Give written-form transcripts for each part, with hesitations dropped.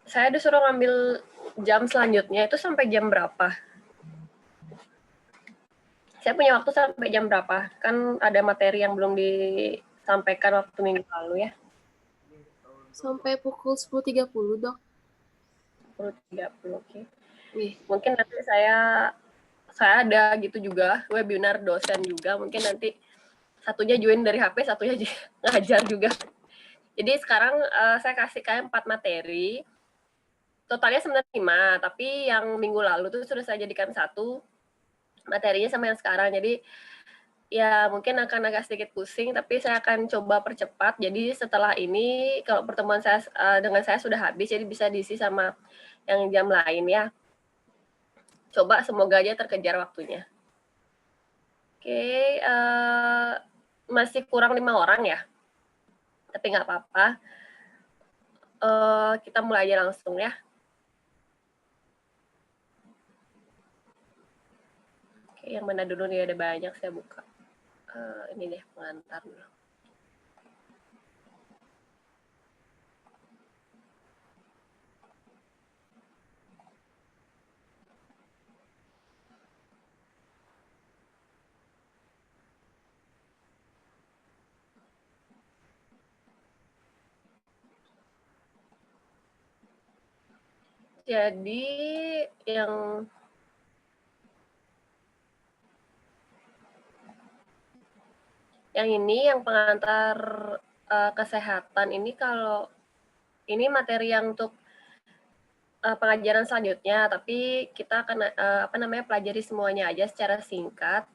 Saya disuruh ngambil jam selanjutnya itu sampai jam berapa? Saya punya waktu sampai jam berapa? Kan ada materi yang belum disampaikan waktu minggu lalu ya. Sampai pukul 10.30, Dok. 10.30, oke. Nih, Mungkin nanti saya ada gitu juga, webinar dosen juga, mungkin nanti satunya join dari HP, satunya ngajar juga. Jadi sekarang saya kasih kalian 4 materi, totalnya sebenarnya 5, tapi yang minggu lalu tuh sudah saya jadikan satu materinya sama yang sekarang. Jadi ya mungkin akan agak sedikit pusing, tapi saya akan coba percepat. Jadi setelah ini kalau pertemuan saya dengan saya sudah habis, jadi bisa diisi sama yang jam lain ya. Coba semoga aja terkejar waktunya. Oke, masih kurang 5 orang ya? Tapi nggak apa-apa. Kita mulai aja langsung ya. Oke, yang mana dulu nih, ada banyak saya buka. Ini deh pengantar dulu. Jadi yang ini yang pengantar kesehatan ini, kalau ini materi yang untuk pengajaran selanjutnya, tapi kita akan pelajari semuanya aja secara singkat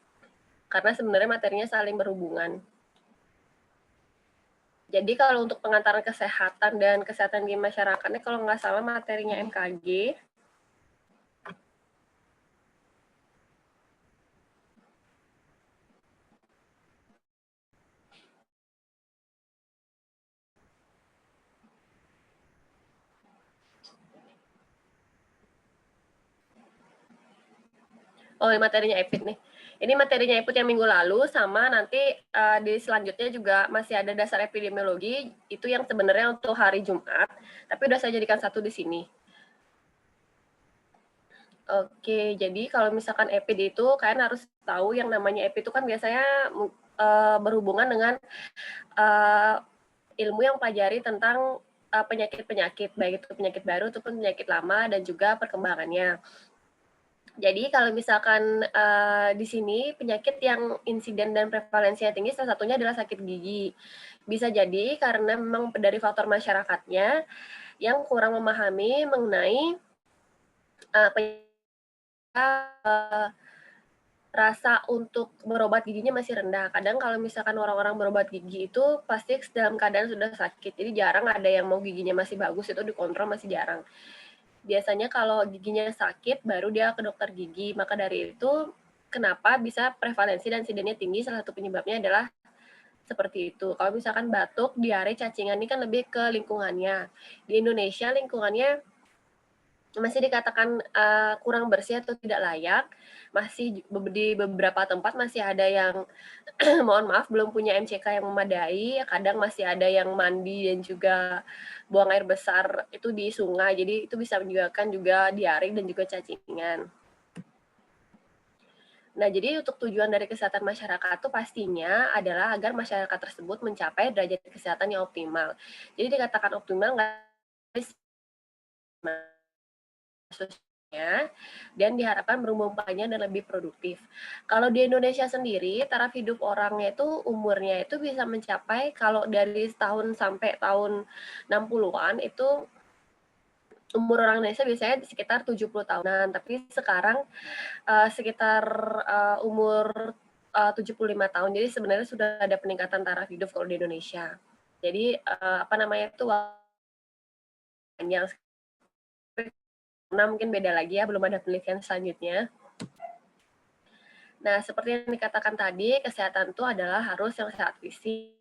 karena sebenarnya materinya saling berhubungan. Jadi kalau untuk pengantaran kesehatan dan kesehatan di masyarakatnya, kalau nggak salah materinya MKG. Oh, ini materinya EPID nih. Ini materinya EPID yang minggu lalu, sama nanti di selanjutnya juga masih ada dasar epidemiologi, itu yang sebenarnya untuk hari Jumat, tapi udah saya jadikan satu di sini. Oke, jadi kalau misalkan EPID itu, kalian harus tahu yang namanya EPID itu kan biasanya berhubungan dengan ilmu yang pelajari tentang penyakit-penyakit, baik itu penyakit baru ataupun penyakit lama, dan juga perkembangannya. Jadi kalau misalkan di sini penyakit yang insiden dan prevalensinya tinggi, salah satunya adalah sakit gigi. Bisa jadi karena memang dari faktor masyarakatnya yang kurang memahami mengenai rasa untuk berobat giginya masih rendah. Kadang kalau misalkan orang-orang berobat gigi itu pasti dalam keadaan sudah sakit. Jadi jarang ada yang mau giginya masih bagus, itu dikontrol masih jarang. Biasanya kalau giginya sakit baru dia ke dokter gigi. Maka dari itu kenapa bisa prevalensi dan insidennya tinggi, salah satu penyebabnya adalah seperti itu. Kalau misalkan batuk, diare, cacingan ini kan lebih ke lingkungannya. Di Indonesia lingkungannya masih dikatakan kurang bersih atau tidak layak. Masih di beberapa tempat masih ada yang mohon maaf belum punya MCK yang memadai. Kadang masih ada yang mandi dan juga buang air besar itu di sungai. Jadi itu bisa menyebabkan juga diare dan juga cacingan. Nah, jadi untuk tujuan dari kesehatan masyarakat itu pastinya adalah agar masyarakat tersebut mencapai derajat kesehatan yang optimal. Jadi dikatakan optimal nggak dan diharapkan berumur panjang dan lebih produktif. Kalau di Indonesia sendiri, taraf hidup orangnya itu umurnya itu bisa mencapai, kalau dari tahun sampai tahun 60-an itu umur orang Indonesia biasanya sekitar 70 tahunan, tapi sekarang sekitar umur 75 tahun. Jadi sebenarnya sudah ada peningkatan taraf hidup kalau di Indonesia. Jadi itu panjang. Nah, mungkin beda lagi ya, belum ada penelitian selanjutnya. Nah, seperti yang dikatakan tadi, kesehatan itu adalah harus yang sehat fisik,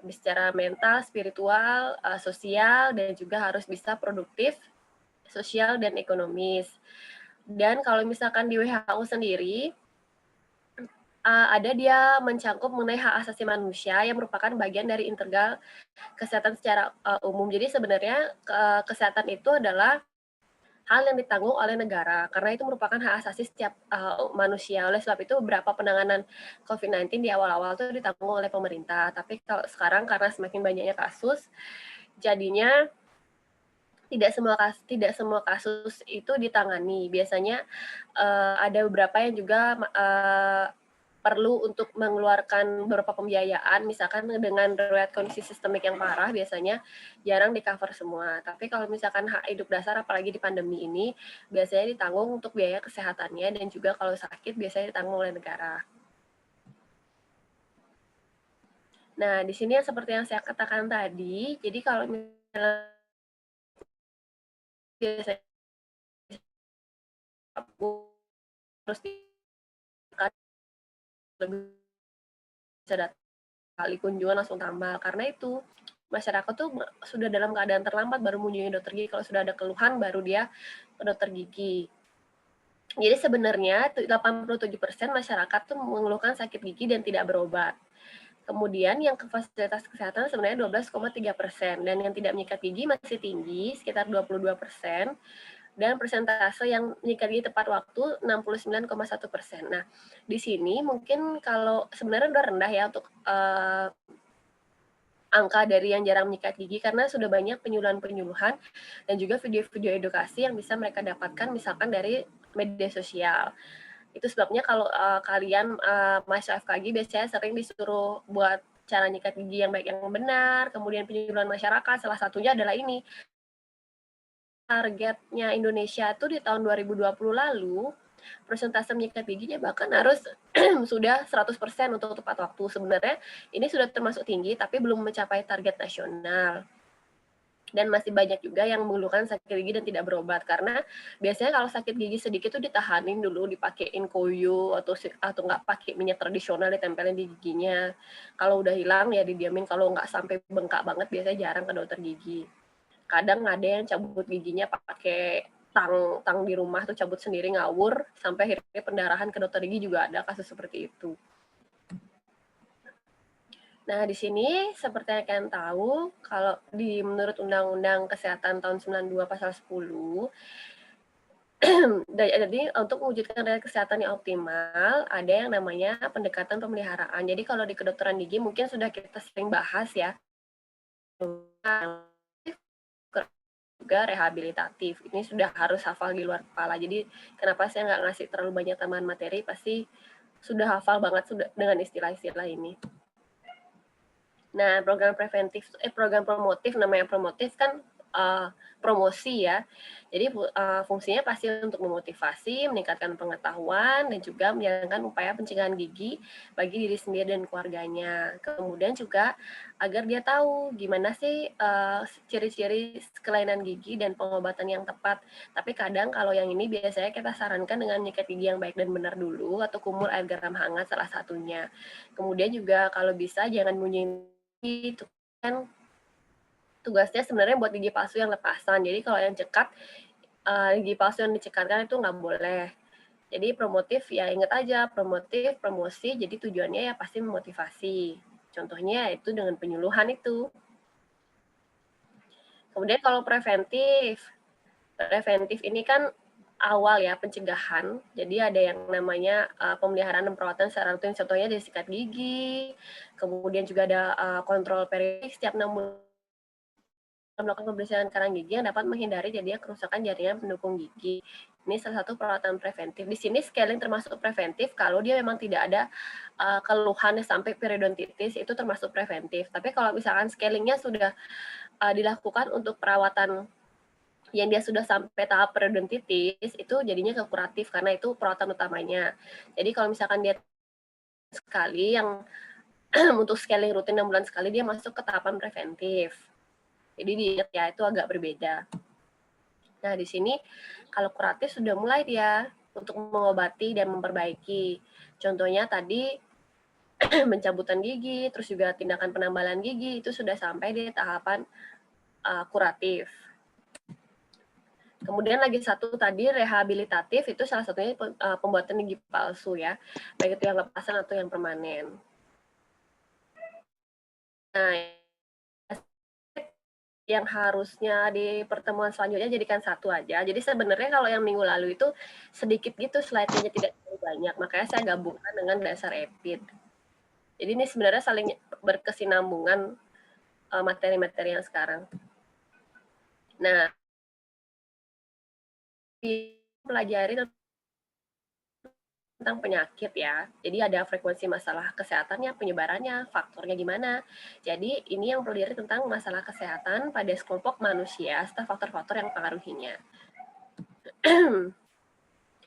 secara mental, spiritual, sosial, dan juga harus bisa produktif, sosial, dan ekonomis. Dan kalau misalkan di WHO sendiri, ada dia mencangkup mengenai hak asasi manusia yang merupakan bagian dari integral kesehatan secara umum. Jadi sebenarnya kesehatan itu adalah hal yang ditanggung oleh negara karena itu merupakan hak asasi setiap manusia. Oleh sebab itu beberapa penanganan COVID-19 di awal-awal itu ditanggung oleh pemerintah. Tapi kalau sekarang karena semakin banyaknya kasus, jadinya tidak semua kasus itu ditangani. Biasanya ada beberapa yang juga perlu untuk mengeluarkan beberapa pembiayaan, misalkan dengan riwayat kondisi sistemik yang parah, biasanya jarang di-cover semua. Tapi kalau misalkan hak hidup dasar, apalagi di pandemi ini, biasanya ditanggung untuk biaya kesehatannya, dan juga kalau sakit biasanya ditanggung oleh negara. Nah, di sini seperti yang saya katakan tadi, jadi kalau misalnya biasanya terus lebih bisa datang kali kunjungan langsung tambah, karena itu masyarakat tuh sudah dalam keadaan terlambat baru mengunjungi dokter gigi. Kalau sudah ada keluhan baru dia ke dokter gigi. Jadi sebenarnya 87% masyarakat tuh mengeluhkan sakit gigi dan tidak berobat. Kemudian yang ke fasilitas kesehatan sebenarnya 12,3%, dan yang tidak menyikat gigi masih tinggi sekitar 22%, dan persentase yang menyikat gigi tepat waktu 69,1%. Nah, di sini mungkin kalau sebenarnya udah rendah ya untuk angka dari yang jarang menyikat gigi, karena sudah banyak penyuluhan-penyuluhan dan juga video-video edukasi yang bisa mereka dapatkan misalkan dari media sosial. Itu sebabnya kalau kalian mahasiswa FKG biasanya sering disuruh buat cara nyikat gigi yang baik yang benar, kemudian penyuluhan masyarakat, salah satunya adalah ini. Targetnya Indonesia tuh di tahun 2020 lalu, persentase menyikat giginya bahkan harus sudah 100% untuk tepat waktu. Sebenarnya ini sudah termasuk tinggi, tapi belum mencapai target nasional. Dan masih banyak juga yang mengeluhkan sakit gigi dan tidak berobat, karena biasanya kalau sakit gigi sedikit tuh ditahanin dulu, dipakein koyo atau nggak pakai minyak tradisional ditempelin di giginya. Kalau udah hilang ya didiamin, kalau nggak sampai bengkak banget biasanya jarang ke dokter gigi. Kadang ada yang cabut giginya pakai tang di rumah tuh, cabut sendiri ngawur sampai akhirnya pendarahan, ke dokter gigi juga ada kasus seperti itu. Nah, di sini seperti yang kalian tahu, kalau menurut Undang-Undang Kesehatan tahun 92 pasal 10, jadi untuk mewujudkan kesehatan yang optimal, ada yang namanya pendekatan pemeliharaan. Jadi kalau di kedokteran gigi mungkin sudah kita sering bahas ya, juga rehabilitatif. Ini sudah harus hafal di luar kepala. Jadi kenapa saya nggak ngasih terlalu banyak tambahan materi, pasti sudah hafal banget sudah dengan istilah-istilah ini. Nah, program promotif, namanya promotif kan promosi ya. Jadi fungsinya pasti untuk memotivasi, meningkatkan pengetahuan, dan juga menjalankan upaya pencegahan gigi bagi diri sendiri dan keluarganya. Kemudian juga agar dia tahu gimana sih ciri-ciri kelainan gigi dan pengobatan yang tepat. Tapi kadang kalau yang ini biasanya kita sarankan dengan nyikat gigi yang baik dan benar dulu, atau kumur air garam hangat salah satunya. Kemudian juga kalau bisa jangan munyin itu kan tugasnya sebenarnya buat gigi palsu yang lepasan. Jadi kalau yang cekat, gigi palsu yang dicekatkan itu nggak boleh. Jadi promotif ya ingat aja, promotif, promosi, jadi tujuannya ya pasti memotivasi. Contohnya itu dengan penyuluhan itu. Kemudian kalau preventif ini kan awal ya, pencegahan. Jadi ada yang namanya pemeliharaan dan perawatan secara rutin, contohnya dari sikat gigi, kemudian juga ada kontrol periodik setiap 6 bulan, melakukan pembersihan karang gigi yang dapat menghindari jadinya kerusakan jaringan pendukung gigi. Ini salah satu perawatan preventif. Di sini scaling termasuk preventif kalau dia memang tidak ada keluhan sampai periodontitis, itu termasuk preventif. Tapi kalau misalkan scalingnya sudah dilakukan untuk perawatan yang dia sudah sampai tahap periodontitis, itu jadinya ke kuratif karena itu perawatan utamanya. Jadi kalau misalkan dia sekali yang untuk scaling rutin 6 bulan sekali, dia masuk ke tahapan preventif. Jadi diingat ya, itu agak berbeda. Nah, di sini kalau kuratif sudah mulai dia untuk mengobati dan memperbaiki. Contohnya tadi pencabutan gigi, terus juga tindakan penambalan gigi, itu sudah sampai di tahapan kuratif. Kemudian lagi satu tadi rehabilitatif, itu salah satunya pembuatan gigi palsu ya, baik itu yang lepasan atau yang permanen. Nah, yang harusnya di pertemuan selanjutnya jadikan satu aja. Jadi sebenarnya kalau yang minggu lalu itu sedikit gitu slide-nya, tidak terlalu banyak, makanya saya gabungkan dengan dasar EPID. Jadi ini sebenarnya saling berkesinambungan materi-materi yang sekarang. Nah, pelajari tentang penyakit ya. Jadi ada frekuensi masalah kesehatannya, penyebarannya, faktornya gimana. Jadi ini yang pelajari tentang masalah kesehatan pada sekelompok manusia serta faktor-faktor yang mempengaruhinya.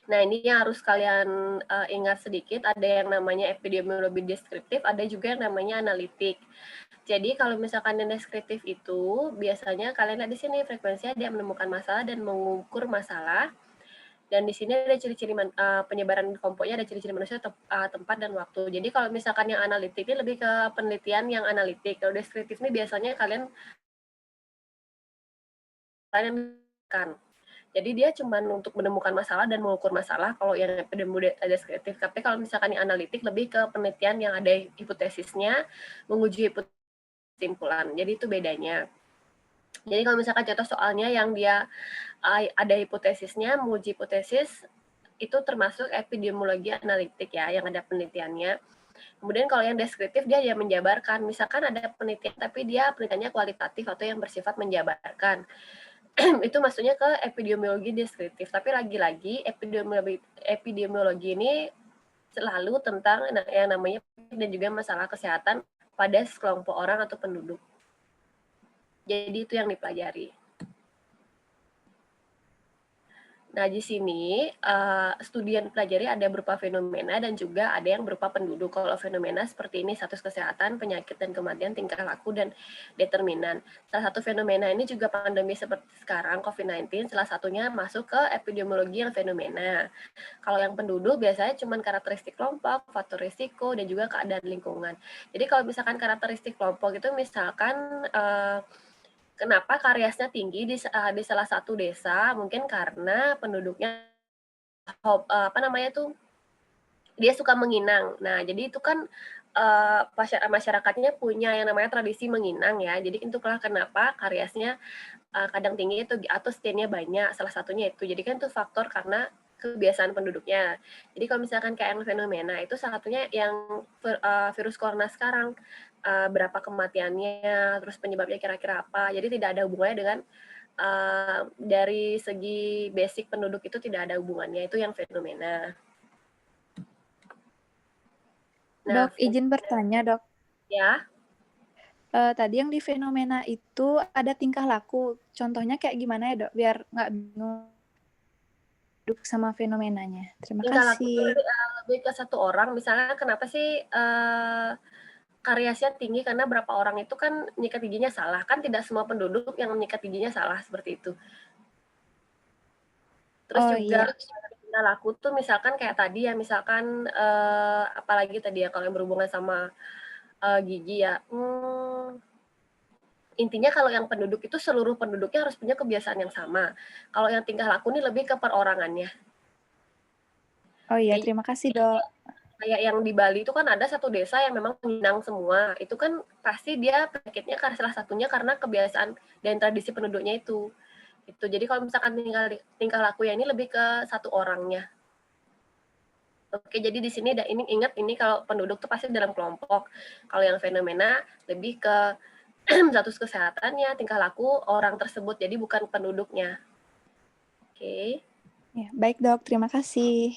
Nah, ini yang harus kalian ingat sedikit, ada yang namanya epidemiologi deskriptif, ada juga yang namanya analitik. Jadi kalau misalkan yang deskriptif itu biasanya kalian lihat di sini frekuensinya dia menemukan masalah dan mengukur masalah. Dan di sini ada ciri-ciri penyebaran kelompoknya, ada ciri-ciri manusia, tempat, dan waktu. Jadi kalau misalkan yang analitik ini lebih ke penelitian yang analitik. Kalau deskriptif ini biasanya kalian kan. Jadi dia cuma untuk menemukan masalah dan mengukur masalah kalau yang epidemiologi deskriptif. Tapi kalau misalkan yang analitik lebih ke penelitian yang ada hipotesisnya, menguji kesimpulan. Jadi itu bedanya. Jadi kalau misalkan contoh soalnya yang dia ada hipotesisnya, menguji hipotesis, itu termasuk epidemiologi analitik ya, yang ada penelitiannya. Kemudian kalau yang deskriptif dia ya menjabarkan, misalkan ada penelitian tapi dia penelitiannya kualitatif atau yang bersifat menjabarkan. Itu maksudnya ke epidemiologi deskriptif. Tapi lagi-lagi epidemiologi ini selalu tentang yang namanya dan juga masalah kesehatan pada sekelompok orang atau penduduk. Jadi itu yang dipelajari. Nah, di sini studi yang dipelajari ada berupa fenomena dan juga ada yang berupa penduduk. Kalau fenomena seperti ini, status kesehatan, penyakit dan kematian, tingkah laku, dan determinan. Salah satu fenomena ini juga pandemi seperti sekarang, COVID-19, salah satunya masuk ke epidemiologi yang fenomena. Kalau yang penduduk biasanya cuma karakteristik kelompok, faktor risiko, dan juga keadaan lingkungan. Jadi kalau misalkan karakteristik kelompok itu misalkan kenapa kariesnya tinggi di salah satu desa? Mungkin karena penduduknya dia suka menginang. Nah, jadi itu kan masyarakatnya punya yang namanya tradisi menginang ya. Jadi itulah kenapa kariesnya kadang tinggi itu atau stay-nya banyak. Salah satunya itu. Jadi kan itu faktor karena kebiasaan penduduknya. Jadi kalau misalkan kayak yang fenomena itu salah satunya yang virus corona sekarang, berapa kematiannya, terus penyebabnya kira-kira apa. Jadi tidak ada hubungannya dengan dari segi basic penduduk itu tidak ada hubungannya, itu yang fenomena. Nah, Dok, izin bertanya, Dok. ya. Tadi yang di fenomena itu ada tingkah laku. Contohnya kayak gimana ya, Dok? Biar nggak bingung duduk sama fenomenanya. Terima Tingkah laku itu kasih. lebih ke satu orang, misalnya kenapa sih kariesnya tinggi karena berapa orang itu kan nyikat giginya salah, kan tidak semua penduduk yang menyikat giginya salah seperti itu. Terus Oh juga iya, tingkah laku tuh misalkan kayak tadi ya, misalkan apalagi tadi ya kalau yang berhubungan sama gigi ya. Intinya kalau yang penduduk itu seluruh penduduknya harus punya kebiasaan yang sama. Kalau yang tingkah laku ini lebih ke perorangannya. oh iya, Kayak terima kasih, Dok. kayak yang di Bali itu kan ada satu desa yang memang menginang semua. Itu kan pasti dia penyakitnya karena salah satunya karena kebiasaan dan tradisi penduduknya itu. Itu. Jadi kalau misalkan tingkah laku ya ini lebih ke satu orangnya. Oke, jadi di sini ini ingat ini kalau penduduk tuh pasti dalam kelompok. Kalau yang fenomena lebih ke status kesehatannya, tingkah laku orang tersebut, jadi bukan penduduknya. Oke. Ya, baik, Dok. Terima kasih.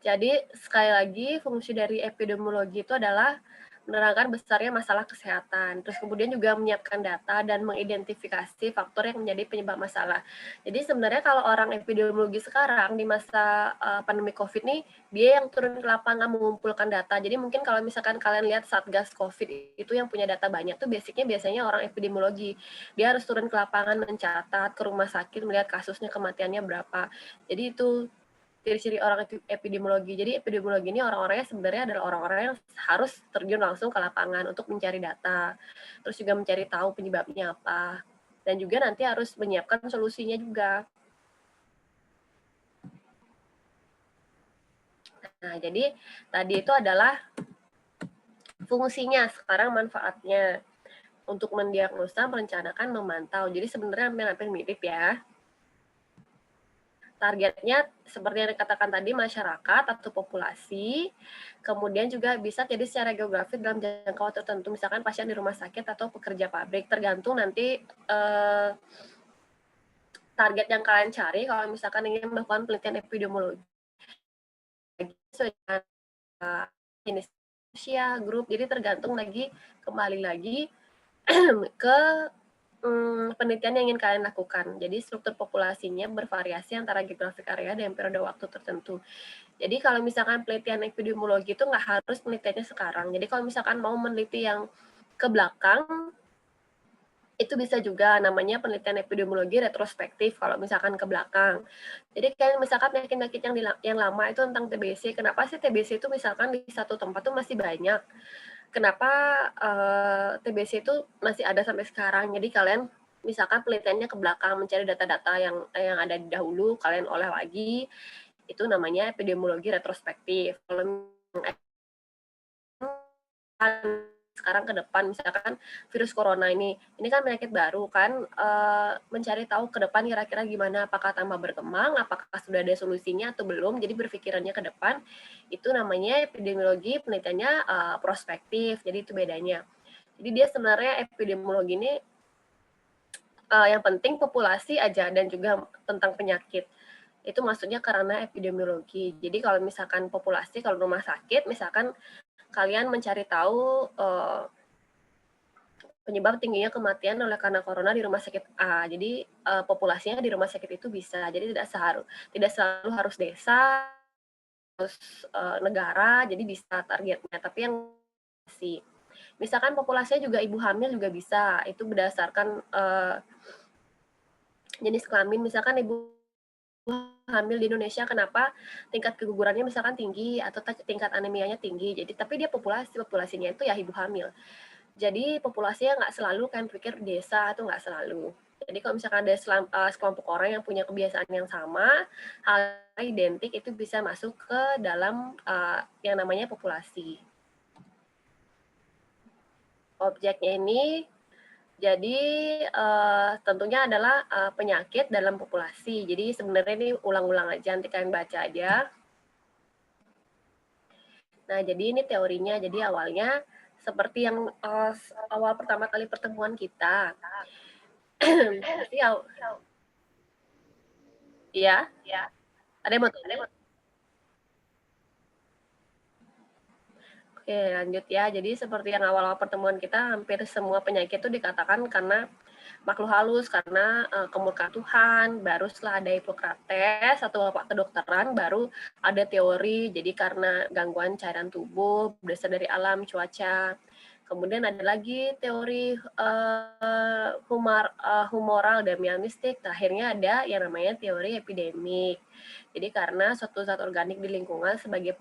Jadi sekali lagi fungsi dari epidemiologi itu adalah menerangkan besarnya masalah kesehatan, terus kemudian juga menyiapkan data dan mengidentifikasi faktor yang menjadi penyebab masalah. Jadi sebenarnya kalau orang epidemiologi sekarang di masa pandemi COVID nih, dia yang turun ke lapangan mengumpulkan data. Jadi mungkin kalau misalkan kalian lihat Satgas COVID itu yang punya data banyak tuh biasanya orang epidemiologi. Dia harus turun ke lapangan mencatat ke rumah sakit melihat kasusnya kematiannya berapa. Jadi itu ciri-ciri orang epidemiologi. Jadi epidemiologi ini orang-orangnya sebenarnya adalah orang-orang yang harus terjun langsung ke lapangan untuk mencari data, terus juga mencari tahu penyebabnya apa. dan juga nanti harus menyiapkan solusinya juga. Nah, jadi tadi itu adalah fungsinya, sekarang manfaatnya. Untuk mendiagnosa, merencanakan, memantau. Jadi sebenarnya hampir-hampir mirip ya. Targetnya seperti yang dikatakan tadi, masyarakat atau populasi, kemudian juga bisa jadi secara geografis dalam jangka waktu tertentu, misalkan pasien di rumah sakit atau pekerja pabrik, tergantung nanti target yang kalian cari. Kalau misalkan ingin melakukan penelitian epidemiologi sesuai dengan jenis usia, grup, jadi tergantung lagi, kembali lagi ke penelitian yang ingin kalian lakukan. Jadi struktur populasinya bervariasi antara geographic area dan periode waktu tertentu. Jadi kalau misalkan penelitian epidemiologi itu nggak harus penelitiannya sekarang. Jadi kalau misalkan mau meneliti yang ke belakang, itu bisa juga namanya penelitian epidemiologi retrospektif kalau misalkan ke belakang. Jadi kayak misalkan penyakit-penyakit yang lama itu tentang TBC. Kenapa sih TBC itu misalkan di satu tempat tuh masih banyak? Kenapa TBC itu masih ada sampai sekarang? Jadi kalian misalkan penelitiannya ke belakang, mencari data-data yang ada di dahulu, kalian olah lagi, itu namanya epidemiologi retrospektif. Kalau sekarang ke depan, misalkan virus corona ini kan penyakit baru kan, mencari tahu ke depan kira-kira gimana, apakah tambah berkembang, apakah sudah ada solusinya atau belum, jadi berpikirannya ke depan, itu namanya epidemiologi, penelitiannya prospektif, jadi itu bedanya. Jadi dia sebenarnya epidemiologi ini yang penting populasi aja dan juga tentang penyakit. Itu maksudnya karena epidemiologi. Jadi kalau misalkan populasi, kalau rumah sakit, misalkan kalian mencari tahu penyebab tingginya kematian oleh karena corona di rumah sakit A. Jadi populasinya di rumah sakit itu bisa. Jadi tidak selalu harus desa, harus negara, jadi bisa targetnya. Tapi yang sih, misalkan populasinya juga ibu hamil juga bisa. Itu berdasarkan jenis kelamin. Misalkan ibu hamil di Indonesia, kenapa tingkat kegugurannya misalkan tinggi atau tingkat anemianya tinggi. Jadi tapi dia populasinya itu ya ibu hamil. Jadi populasinya nggak selalu kan pikir desa, itu nggak selalu. Jadi kalau misalkan ada sekelompok orang yang punya kebiasaan yang sama, hal identik, itu bisa masuk ke dalam yang namanya populasi. Objeknya ini jadi tentunya adalah penyakit dalam populasi. Jadi sebenarnya ini ulang-ulang aja, nanti kalian baca aja. Nah, jadi ini teorinya. Jadi awalnya seperti yang awal pertama kali pertemuan kita. Iya, ada yang mau tanya? Oke, lanjut ya. Jadi seperti yang awal-awal pertemuan kita, hampir semua penyakit itu dikatakan karena makhluk halus, karena kemurkaan Tuhan, baru setelah ada Hippocrates atau bapak kedokteran, baru ada teori, jadi karena gangguan cairan tubuh, berdasar dari alam, cuaca. Kemudian ada lagi teori humoral dan mistik. Terakhirnya ada yang namanya teori epidemik. Jadi karena suatu zat organik di lingkungan sebagai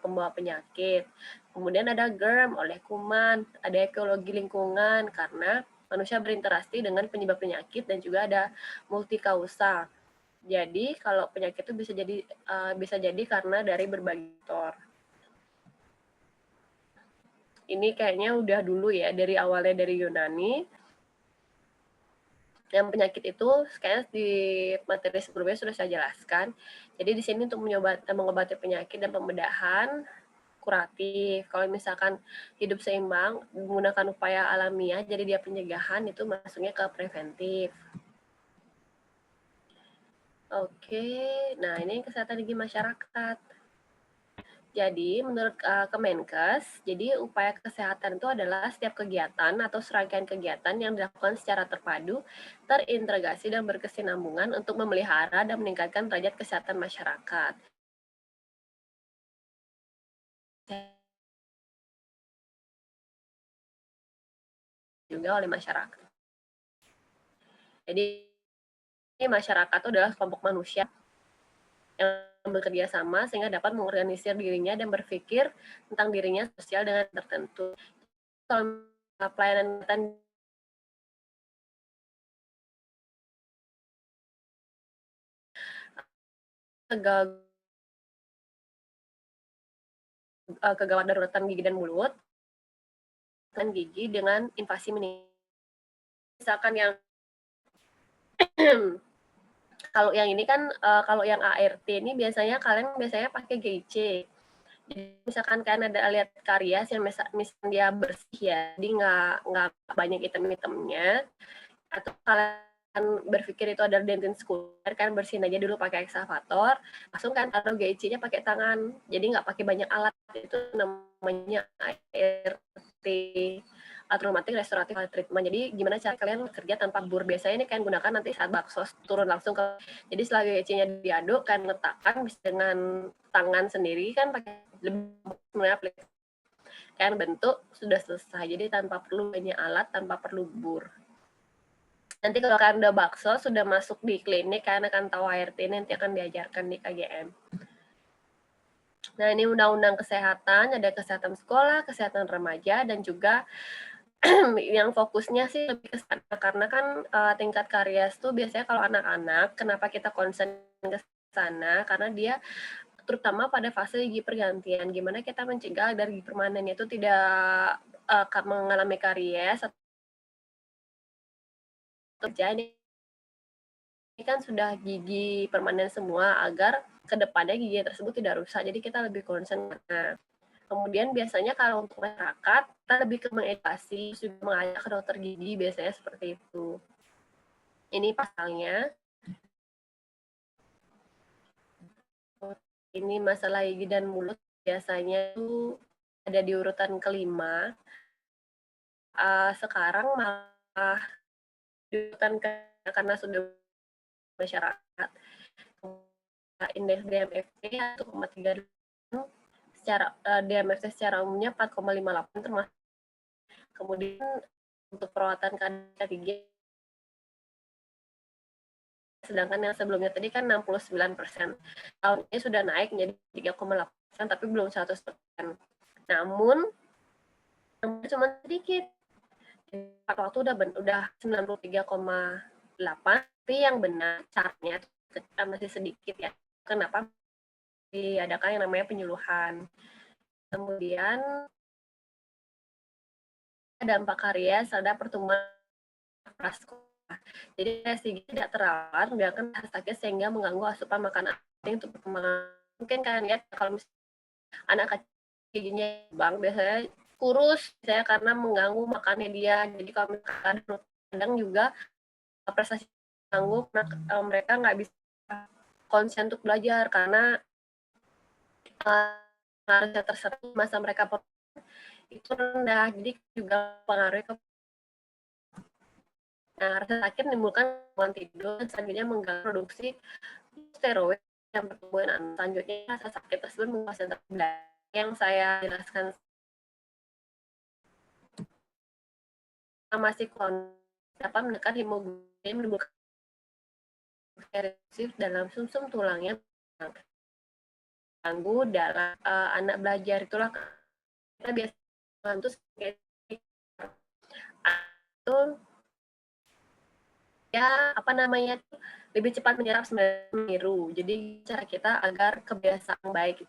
pembawa penyakit. Kemudian ada germ oleh kuman, ada ekologi lingkungan karena manusia berinteraksi dengan penyebab penyakit, dan juga ada multikausa. Jadi kalau penyakit itu bisa jadi karena dari berbagai faktor. Ini kayaknya udah dulu ya, dari awalnya dari Yunani. Yang penyakit itu kayaknya di materi sebelumnya sudah saya jelaskan. Jadi di sini untuk mengobati penyakit dan pembedahan kuratif. Kalau misalkan hidup seimbang menggunakan upaya alamiah, jadi dia pencegahan, itu masuknya ke preventif. Oke, nah ini kesehatan gigi masyarakat. Jadi menurut Kemenkes, jadi upaya kesehatan itu adalah setiap kegiatan atau serangkaian kegiatan yang dilakukan secara terpadu, terintegrasi dan berkesinambungan untuk memelihara dan meningkatkan derajat kesehatan masyarakat. Juga oleh masyarakat. Jadi masyarakat itu adalah kelompok manusia yang bekerja sama sehingga dapat mengorganisir dirinya dan berpikir tentang dirinya sosial dengan tertentu. Kalau pelayanan kegawat daruratan gigi dan mulut dan gigi dengan invasi mini. Misalkan yang kalau yang ini kan kalau yang ART ini biasanya kalian pakai GIC. Jadi misalkan kalian ada lihat karies yang misalnya dia bersih ya, jadi nggak banyak item-itemnya, atau kalian berpikir itu ada dentin sekunder, kan bersihin aja dulu pakai eksavator, langsung kan taruh GIC-nya pakai tangan, jadi nggak pakai banyak alat. Itu namanya ART, automatic restorative treatment. Jadi gimana cara kalian kerja tanpa bur? Biasanya ini kalian gunakan nanti saat bakso turun langsung ke, jadi setelah GIC-nya diaduk, kalian letakkan bisa dengan tangan sendiri kan pakai lebih aplikasi, kalian bentuk sudah selesai. Jadi tanpa perlu banyak alat, tanpa perlu bur. Nanti kalau kalian udah bakso, sudah masuk di klinik, kalian akan tahu ART ini nanti akan diajarkan di KGM. Nah, ini undang-undang kesehatan, ada kesehatan sekolah, kesehatan remaja, dan juga yang fokusnya sih lebih ke sana, karena kan tingkat karies tuh biasanya kalau anak-anak, kenapa kita concern ke sana, karena dia terutama pada fase gigi pergantian, gimana kita mencegah agar gigi permanennya itu tidak mengalami karies atau terjadi. Ini kan sudah gigi permanen semua, agar kedepannya gigi tersebut tidak rusak, jadi kita lebih concern. Nah, kemudian biasanya kalau untuk masyarakat, kita lebih ke mengedukasi, juga mengajak ke dokter gigi, biasanya seperti itu. Ini pasalnya. Ini masalah gigi dan mulut biasanya itu ada di urutan kelima. Sekarang malah di urutan karena sudah masyarakat. Indeks DMFT 1,3, secara DMFT secara umumnya 4,58 termasuk. Kemudian untuk perawatan K3, sedangkan yang sebelumnya tadi kan 69%. Tahun ini sudah naik menjadi 3,8%, tapi belum 100%. Namun cuma sedikit. Waktu udah 93,8, tapi yang benar caranya masih sedikit ya. Kenapa? Diadakan yang namanya penyuluhan. Kemudian dampak karies, ada pertumbuhan prasekolah. Jadi gigi tidak terawat, membiarkan sakit sehingga mengganggu asupan makanan untuk perkembangan. Mungkin kalian lihat kalau misalnya anak kecil giginya bang, biasanya kurus, saya karena mengganggu makannya dia. Jadi kalau misalkan kadang juga prestasi mengganggu, mereka nggak bisa konsen untuk belajar karena harusnya terserah masa mereka itu rendah, jadi juga pengaruh ke rasa sakit menimbulkan gangguan tidur, dan selanjutnya mengganggu produksi steroid yang pertumbuhan anak. Selanjutnya rasa sakit tersebut menguasai yang saya jelaskan masih dapat menekan hemoglobin, menimbulkan reaktif dalam sumsum tulangnya, ganggu dalam anak belajar. Itulah kita biasa bantu itu ya lebih cepat menyerap niru. Jadi cara kita agar kebiasaan baik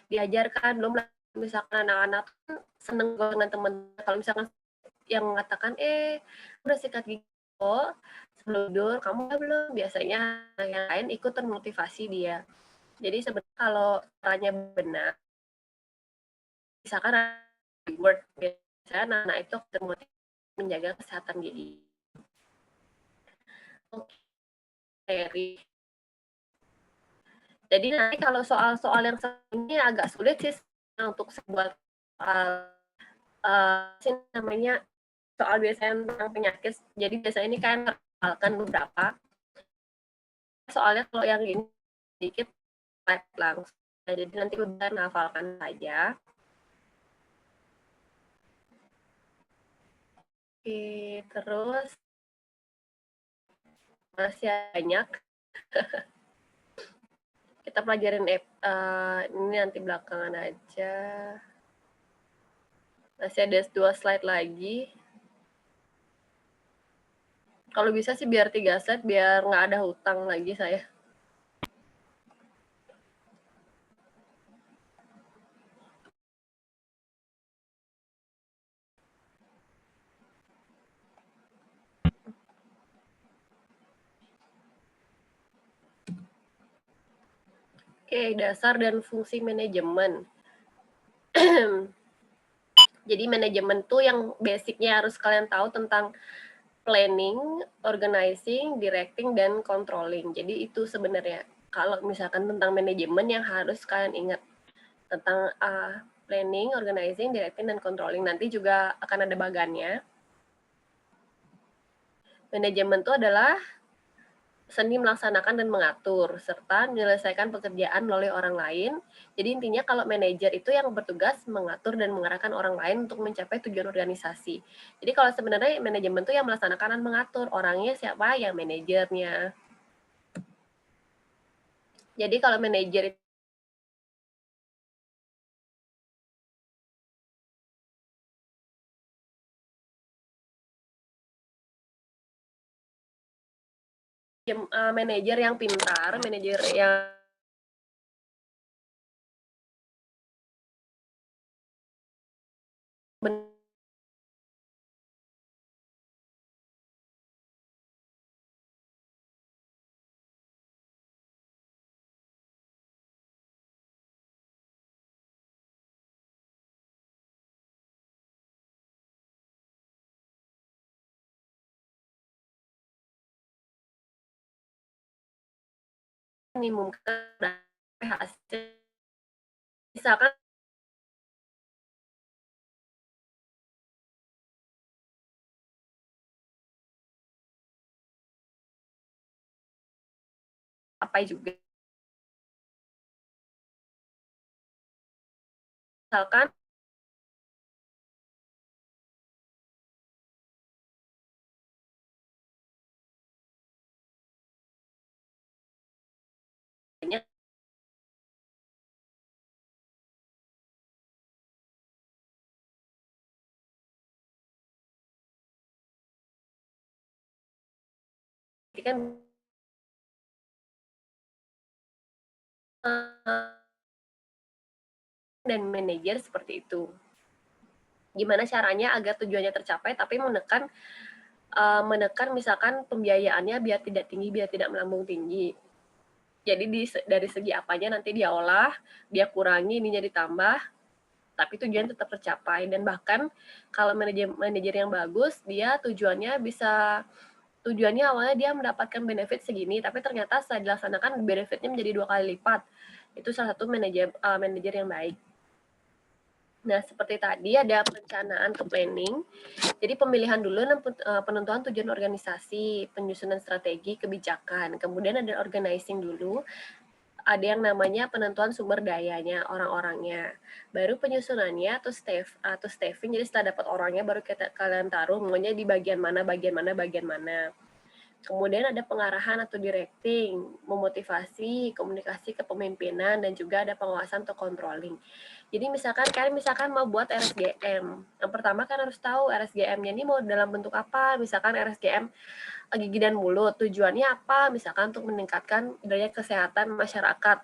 diajarkan. Belum misalkan anak-anak seneng dengan teman, kalau misalkan yang mengatakan udah sikat gigi sebelum tidur, kamu belum, biasanya yang lain ikut termotivasi dia. Jadi sebenarnya kalau caranya benar, misalkan reward, biasanya anak itu termotivasi menjaga kesehatan gigi. Oke. Jadi nanti kalau soal-soal yang ini agak sulit sih untuk sebuah namanya soal biasanya tentang penyakit. Jadi biasanya ini kan hafalkan beberapa. Soalnya kalau yang ini sedikit langsung. Jadi nanti udah hafalkan saja. Oke, terus masih banyak. Kita pelajarin ini nanti belakangan aja. Masih ada 2 slide lagi. Kalau bisa sih biar 3 slide, biar nggak ada hutang lagi saya. Oke, dasar dan fungsi manajemen. Jadi manajemen tuh yang basicnya harus kalian tahu tentang planning, organizing, directing, dan controlling. Jadi itu sebenarnya kalau misalkan tentang manajemen yang harus kalian ingat tentang planning, organizing, directing, dan controlling. Nanti juga akan ada bagannya. Manajemen itu adalah seni melaksanakan dan mengatur, serta menyelesaikan pekerjaan melalui orang lain. Jadi intinya kalau manajer itu yang bertugas mengatur dan mengarahkan orang lain untuk mencapai tujuan organisasi. Jadi kalau sebenarnya manajemen itu yang melaksanakan dan mengatur, orangnya siapa? Yang manajernya. Jadi kalau manajer manajer yang pintar, manajer yang minimumkan hasil. Misalkan apa juga. Misalkan kan dan manajer seperti itu. Gimana caranya agar tujuannya tercapai tapi menekan misalkan pembiayaannya biar tidak tinggi, biar tidak melambung tinggi. Jadi dari segi apanya nanti dia olah, dia kurangi, ininya ditambah, tapi tujuan tetap tercapai. Dan bahkan kalau manajer yang bagus, dia tujuannya awalnya dia mendapatkan benefit segini, tapi ternyata setelah dilaksanakan benefitnya menjadi 2 kali lipat. Itu salah satu manajer yang baik. Nah, seperti tadi ada perencanaan ke planning. Jadi pemilihan dulu penentuan tujuan organisasi, penyusunan strategi, kebijakan. Kemudian ada organizing dulu, ada yang namanya penentuan sumber dayanya, orang-orangnya. Baru penyusunannya atau staffing. Jadi setelah dapat orangnya baru kalian taruh maunya di bagian mana. Kemudian ada pengarahan atau directing, memotivasi, komunikasi kepemimpinan, dan juga ada pengawasan atau controlling. Jadi kalian mau buat RSGM. Yang pertama kan harus tahu RSGM-nya ini mau dalam bentuk apa. Misalkan RSGM gigi dan mulut, tujuannya apa? Misalkan untuk meningkatkan derajat kesehatan masyarakat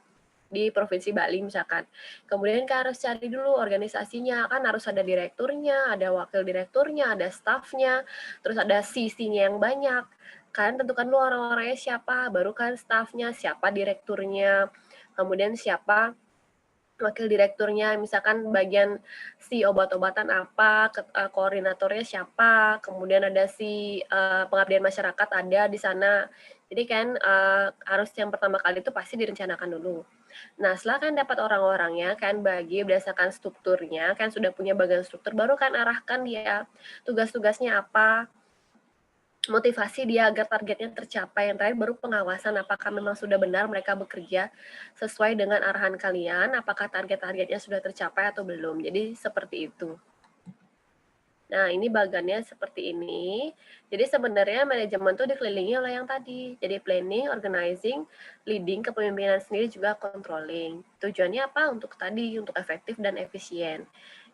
di Provinsi Bali misalkan. Kemudian kan harus cari dulu organisasinya, kan harus ada direkturnya, ada wakil direkturnya, ada staffnya, terus ada CC-nya yang banyak. Kalian tentukan dulu orang-orangnya siapa, baru kan staffnya, siapa direkturnya, kemudian siapa wakil direkturnya, misalkan bagian si obat-obatan apa, koordinatornya siapa, kemudian ada si pengabdian masyarakat ada di sana. Jadi kan harus yang pertama kali itu pasti direncanakan dulu. Nah, setelah kan dapat orang-orangnya, kan bagi berdasarkan strukturnya, kan sudah punya bagian struktur, baru kan arahkan dia tugas-tugasnya apa, motivasi dia agar targetnya tercapai. Yang terakhir baru pengawasan, apakah memang sudah benar mereka bekerja sesuai dengan arahan kalian, apakah target-targetnya sudah tercapai atau belum. Jadi seperti itu. Nah, ini bagannya seperti ini. Jadi sebenarnya manajemen itu dikelilingi oleh yang tadi. Jadi planning, organizing, leading, kepemimpinan sendiri, juga controlling. Tujuannya apa? Untuk efektif dan efisien.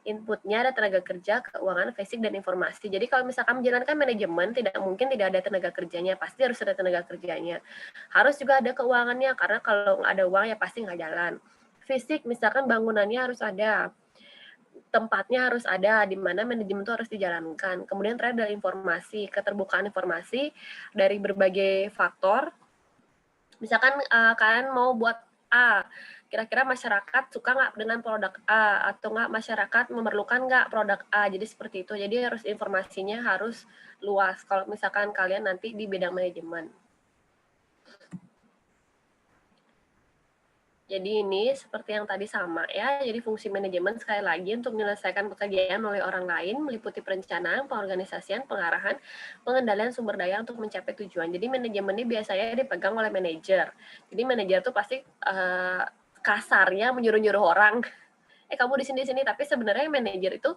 Inputnya ada tenaga kerja, keuangan, fisik, dan informasi. Jadi kalau misalkan menjalankan manajemen, tidak mungkin tidak ada tenaga kerjanya. Pasti harus ada tenaga kerjanya. Harus juga ada keuangannya, karena kalau nggak ada uang ya pasti nggak jalan. Fisik, misalkan bangunannya harus ada, tempatnya harus ada, di mana manajemen itu harus dijalankan. Kemudian terakhir adalah informasi, keterbukaan informasi dari berbagai faktor. Misalkan kalian mau buat A, kira-kira masyarakat suka nggak dengan produk A, atau nggak masyarakat memerlukan nggak produk A, jadi seperti itu. Jadi harus informasinya harus luas kalau misalkan kalian nanti di bidang manajemen. Jadi ini seperti yang tadi sama ya, jadi fungsi manajemen sekali lagi untuk menyelesaikan pekerjaan oleh orang lain, meliputi perencanaan, pengorganisasian, pengarahan, pengendalian sumber daya untuk mencapai tujuan. Jadi manajemen ini biasanya dipegang oleh manajer. Jadi manajer tuh pasti kasarnya menyuruh-nyuruh orang, kamu di sini, tapi sebenarnya manajer itu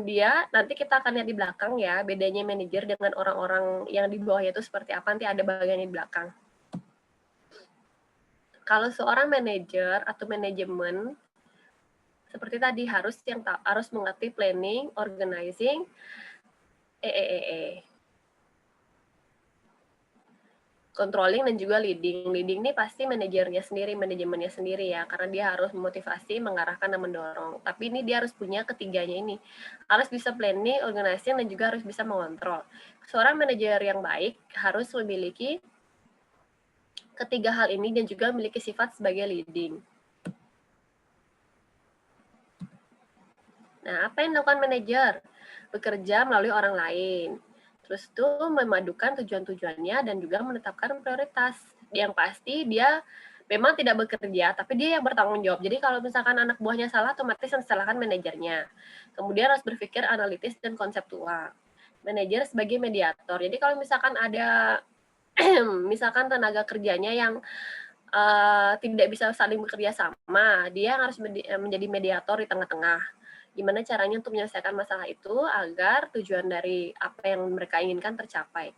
dia nanti kita akan lihat di belakang ya, bedanya manajer dengan orang-orang yang di bawahnya itu seperti apa, nanti ada bagian di belakang. Kalau seorang manajer atau manajemen seperti tadi harus mengerti planning, organizing, controlling dan juga leading. Leading ini pasti manajemennya sendiri ya, karena dia harus memotivasi, mengarahkan dan mendorong. Tapi ini dia harus punya ketiganya ini. Harus bisa planning, organizing dan juga harus bisa mengontrol. Seorang manajer yang baik harus memiliki ketiga hal ini dan juga memiliki sifat sebagai leading. Nah, apa yang dilakukan manajer? Bekerja melalui orang lain. Terus itu memadukan tujuan-tujuannya dan juga menetapkan prioritas. Yang pasti dia memang tidak bekerja, tapi dia yang bertanggung jawab. Jadi kalau misalkan anak buahnya salah, otomatis yang disalahkan manajernya. Kemudian harus berpikir analitis dan konseptual. Manajer sebagai mediator. Jadi kalau misalkan ada misalkan tenaga kerjanya yang tidak bisa saling bekerja sama, dia harus menjadi mediator di tengah-tengah. Gimana caranya untuk menyelesaikan masalah itu agar tujuan dari apa yang mereka inginkan tercapai.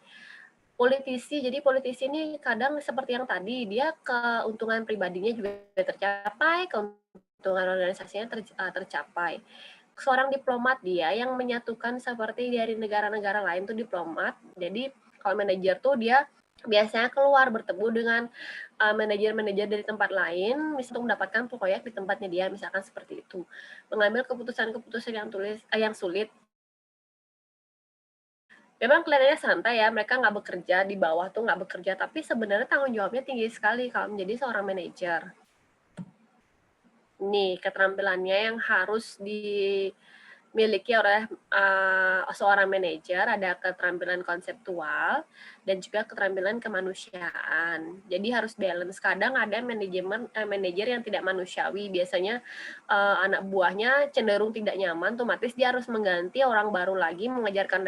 Jadi politisi ini kadang seperti yang tadi, dia keuntungan pribadinya juga tercapai, keuntungan organisasinya tercapai. Seorang diplomat dia yang menyatukan seperti dari negara-negara lain tuh diplomat. Jadi kalau manajer tuh dia biasanya keluar bertemu dengan manajer-manajer dari tempat lain, misalnya untuk mendapatkan proyek di tempatnya dia, misalkan seperti itu. Mengambil keputusan-keputusan yang sulit. Memang kelihatannya santai ya, mereka nggak bekerja, di bawah tuh nggak bekerja, tapi sebenarnya tanggung jawabnya tinggi sekali kalau menjadi seorang manajer. Nih, keterampilannya yang harus dimiliki oleh seorang manajer, ada keterampilan konseptual dan juga keterampilan kemanusiaan. Jadi harus balance. Kadang ada manajer yang tidak manusiawi, biasanya anak buahnya cenderung tidak nyaman, otomatis dia harus mengganti orang baru lagi, mengajarkan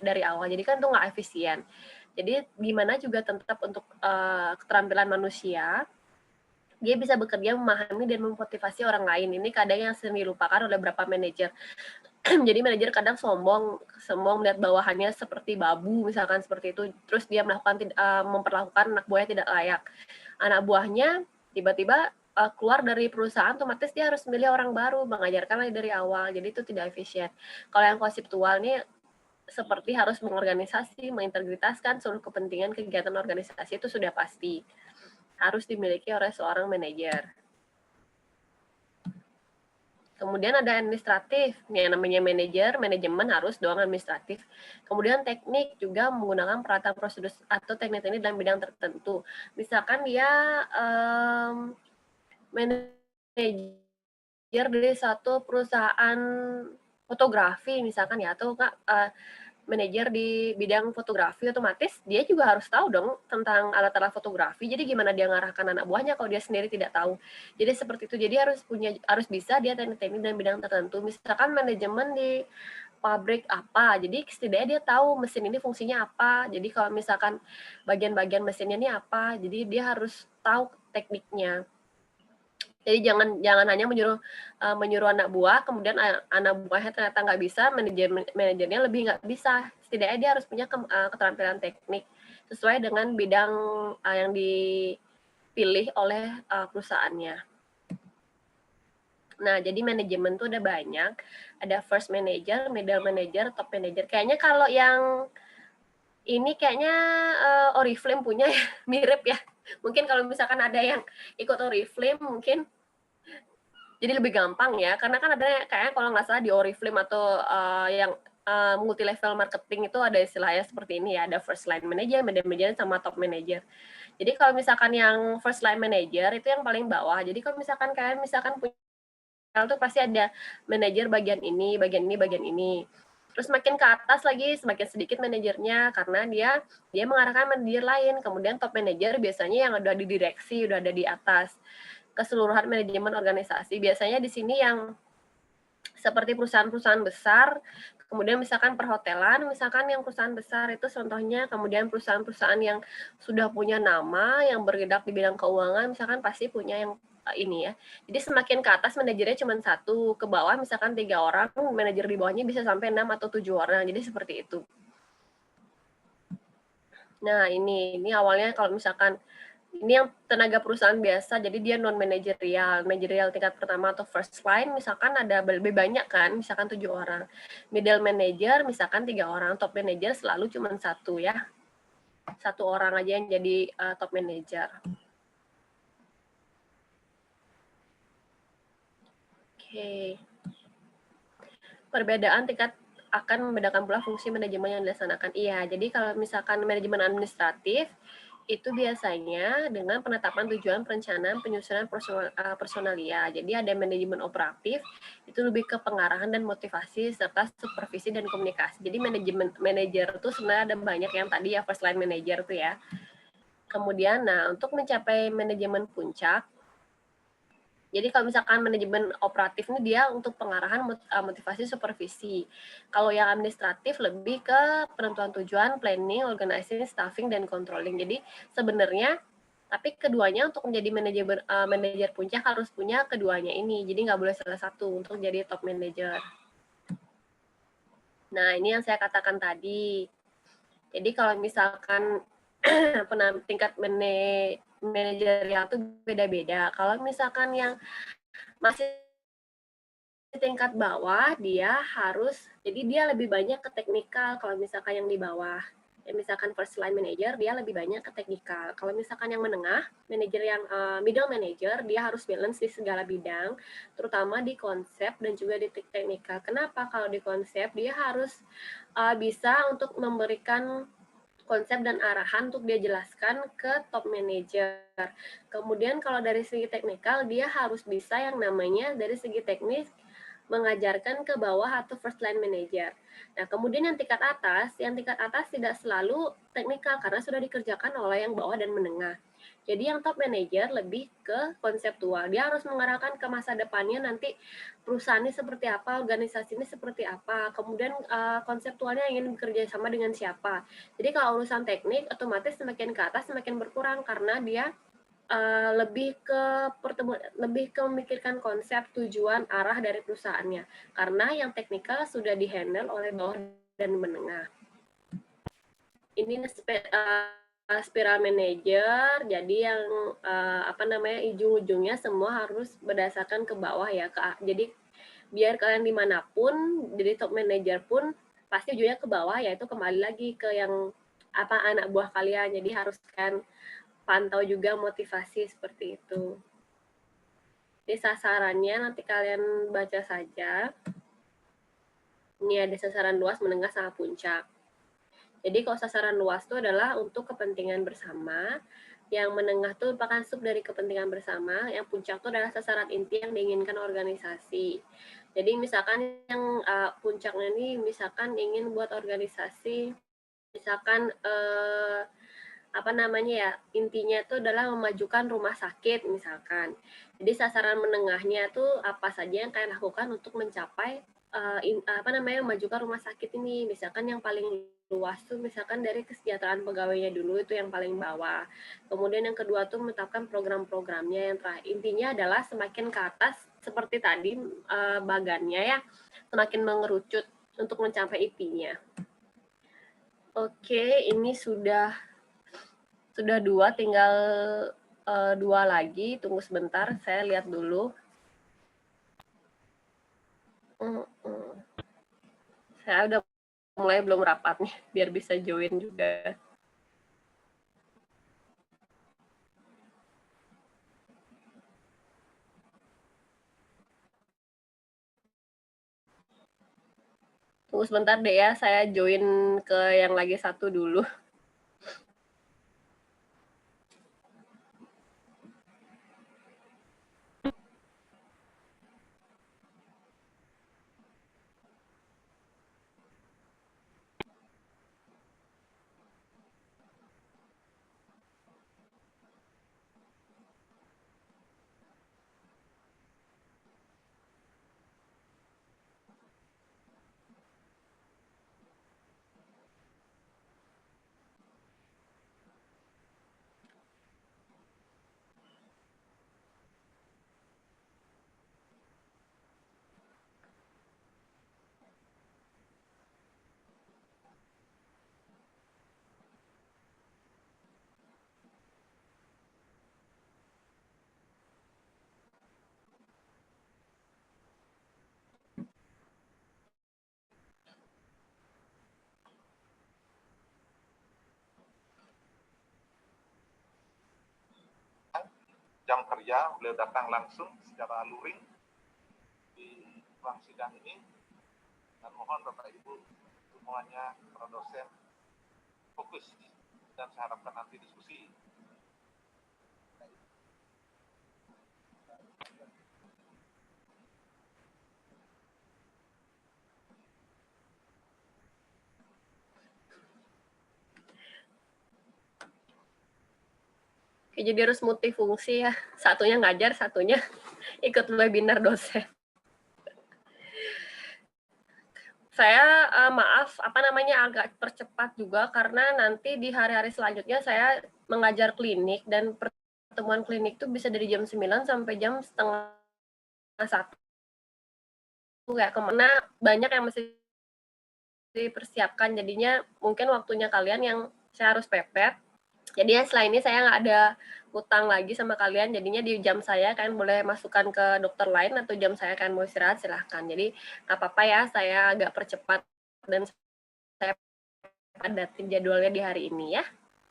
dari awal. Jadi kan itu nggak efisien. Jadi gimana juga tetap untuk keterampilan manusia, dia bisa bekerja memahami dan memotivasi orang lain. Ini kadang yang sering dilupakan oleh beberapa manajer. Jadi manajer kadang sombong melihat bawahannya seperti babu, misalkan seperti itu. Terus dia memperlakukan anak buahnya tidak layak. Anak buahnya tiba-tiba keluar dari perusahaan, otomatis dia harus memilih orang baru, mengajarkan lagi dari awal. Jadi itu tidak efisien. Kalau yang konseptual ini seperti harus mengorganisasi, mengintegritaskan seluruh kepentingan kegiatan organisasi itu sudah pasti. Harus dimiliki oleh seorang manajer. Kemudian ada administratif, yang namanya manajemen harus dong administratif. Kemudian teknik juga menggunakan peralatan prosedur atau teknik-teknik dalam bidang tertentu. Misalkan dia manajer dari satu perusahaan fotografi misalkan ya, atau manajer di bidang fotografi, otomatis dia juga harus tahu dong tentang alat-alat fotografi. Jadi gimana dia ngarahkan anak buahnya kalau dia sendiri tidak tahu. Jadi seperti itu. Jadi harus bisa dia teknik-teknik dan bidang tertentu. Misalkan manajemen di pabrik apa, jadi setidaknya dia tahu mesin ini fungsinya apa. Jadi kalau misalkan bagian-bagian mesinnya ini apa, jadi dia harus tahu tekniknya. Jadi jangan hanya menyuruh anak buah, kemudian anak buahnya ternyata nggak bisa, manajernya lebih nggak bisa. Setidaknya dia harus punya keterampilan teknik sesuai dengan bidang yang dipilih oleh perusahaannya. Nah, jadi manajemen tuh ada banyak. Ada first manager, middle manager, top manager. Kayaknya kalau yang ini kayaknya Oriflame punya ya, mirip ya. Mungkin kalau misalkan ada yang ikut Oriflame mungkin jadi lebih gampang ya, karena kan ada kayaknya kalau nggak salah di Oriflame atau yang multi level marketing itu ada istilahnya seperti ini ya, ada first line manager, middle manager, sama top manager. Jadi kalau misalkan yang first line manager itu yang paling bawah. Jadi kalau misalkan kalian punya tuh pasti ada manajer bagian ini, bagian ini, bagian ini. Terus makin ke atas lagi semakin sedikit manajernya karena dia mengarahkan manajer lain. Kemudian top manager biasanya yang udah di direksi, udah ada di atas keseluruhan manajemen organisasi. Biasanya di sini yang seperti perusahaan-perusahaan besar, kemudian misalkan perhotelan, misalkan yang perusahaan besar itu contohnya, kemudian perusahaan-perusahaan yang sudah punya nama, yang bergerak di bidang keuangan, misalkan pasti punya yang ini ya. Jadi semakin ke atas manajernya cuma 1, ke bawah misalkan 3 orang, manajer di bawahnya bisa sampai 6 atau 7 orang. Jadi seperti itu. Nah, ini awalnya kalau misalkan ini yang tenaga perusahaan biasa, jadi dia non manajerial. Manajerial tingkat pertama atau first line misalkan ada lebih banyak kan, misalkan 7 orang. Middle manager misalkan 3 orang, top manager selalu cuma 1 ya. 1 orang aja yang jadi top manager. Oke. Perbedaan tingkat akan membedakan pula fungsi manajemen yang dilaksanakan. Iya, jadi kalau misalkan manajemen administratif itu biasanya dengan penetapan tujuan, perencanaan, penyusunan personalia. Jadi ada manajemen operatif, itu lebih ke pengarahan dan motivasi, serta supervisi dan komunikasi. Jadi manajemen manajer itu sebenarnya ada banyak yang tadi ya, first line manager tuh ya. Kemudian, nah untuk mencapai manajemen puncak, jadi kalau misalkan manajemen operatif ini dia untuk pengarahan, motivasi, supervisi. Kalau yang administratif lebih ke penentuan tujuan, planning, organizing, staffing, dan controlling. Jadi sebenarnya, tapi keduanya untuk menjadi manajer puncak harus punya keduanya ini. Jadi nggak boleh salah satu untuk jadi top manager. Nah, ini yang saya katakan tadi. Jadi kalau misalkan tingkat manajerial itu beda-beda. Kalau misalkan yang masih tingkat bawah, dia harus, jadi dia lebih banyak ke teknikal kalau misalkan yang di bawah. Ya, misalkan first line manager, dia lebih banyak ke teknikal. Kalau misalkan yang menengah, manager yang middle manager, dia harus balance di segala bidang, terutama di konsep dan juga di teknikal. Kenapa? Kalau di konsep, dia harus bisa untuk memberikan konsep dan arahan untuk dia jelaskan ke top manager. Kemudian kalau dari segi teknikal, dia harus bisa yang namanya dari segi teknis mengajarkan ke bawah atau first line manager. Nah, kemudian yang tingkat atas tidak selalu teknikal karena sudah dikerjakan oleh yang bawah dan menengah. Jadi yang top manager lebih ke konseptual. Dia harus mengarahkan ke masa depannya nanti perusahaan ini seperti apa, organisasi ini seperti apa, kemudian konseptualnya ingin bekerja sama dengan siapa. Jadi kalau urusan teknik otomatis semakin ke atas semakin berkurang karena dia lebih ke memikirkan konsep, tujuan, arah dari perusahaannya. Karena yang teknikal sudah di-handle oleh bawah dan menengah. Ini spiral manager, jadi yang ujung-ujungnya semua harus berdasarkan ke bawah ya. Jadi biar kalian dimanapun, jadi top manager pun pasti ujungnya ke bawah, yaitu kembali lagi ke yang anak buah kalian. Jadi harus kan pantau juga motivasi seperti itu. Jadi sasarannya nanti kalian baca saja. Ini ada sasaran luas, menengah, sama puncak. Jadi kalau sasaran luas itu adalah untuk kepentingan bersama, yang menengah itu merupakan sub dari kepentingan bersama, yang puncak itu adalah sasaran inti yang diinginkan organisasi. Jadi misalkan yang puncaknya ini misalkan ingin buat organisasi, misalkan intinya itu adalah memajukan rumah sakit misalkan. Jadi sasaran menengahnya itu apa saja yang kalian lakukan untuk mencapai memajukan rumah sakit ini. Misalkan yang paling luas tuh misalkan dari kesejahteraan pegawainya dulu, itu yang paling bawah. Kemudian yang kedua tuh menetapkan program-programnya, yang terakhir intinya adalah semakin ke atas seperti tadi bagannya ya, semakin mengerucut untuk mencapai IP-nya. Oke, ini sudah 2, tinggal 2 lagi. Tunggu sebentar, saya lihat dulu. Saya udah mulai belum rapat nih, biar bisa join juga. Tunggu sebentar deh ya, saya join ke yang lagi satu dulu. Jam kerja, beliau datang langsung secara luring di ruang sidang ini, dan mohon Bapak Ibu semuanya, para dosen, fokus, dan saya harapkan nanti diskusi. Oke, jadi harus multifungsi ya. Satunya ngajar, satunya ikut webinar dosen. Saya maaf, agak percepat juga karena nanti di hari-hari selanjutnya saya mengajar klinik dan pertemuan klinik itu bisa dari jam 9 sampai jam setengah 1. Ya, kemana banyak yang mesti dipersiapkan, jadinya mungkin waktunya kalian yang saya harus pepet. Jadi ya setelah ini saya nggak ada hutang lagi sama kalian, jadinya di jam saya kalian boleh masukkan ke dokter lain atau jam saya kalian mau istirahat silahkan. Jadi nggak apa-apa ya, saya agak percepat dan saya padatin jadwalnya di hari ini ya.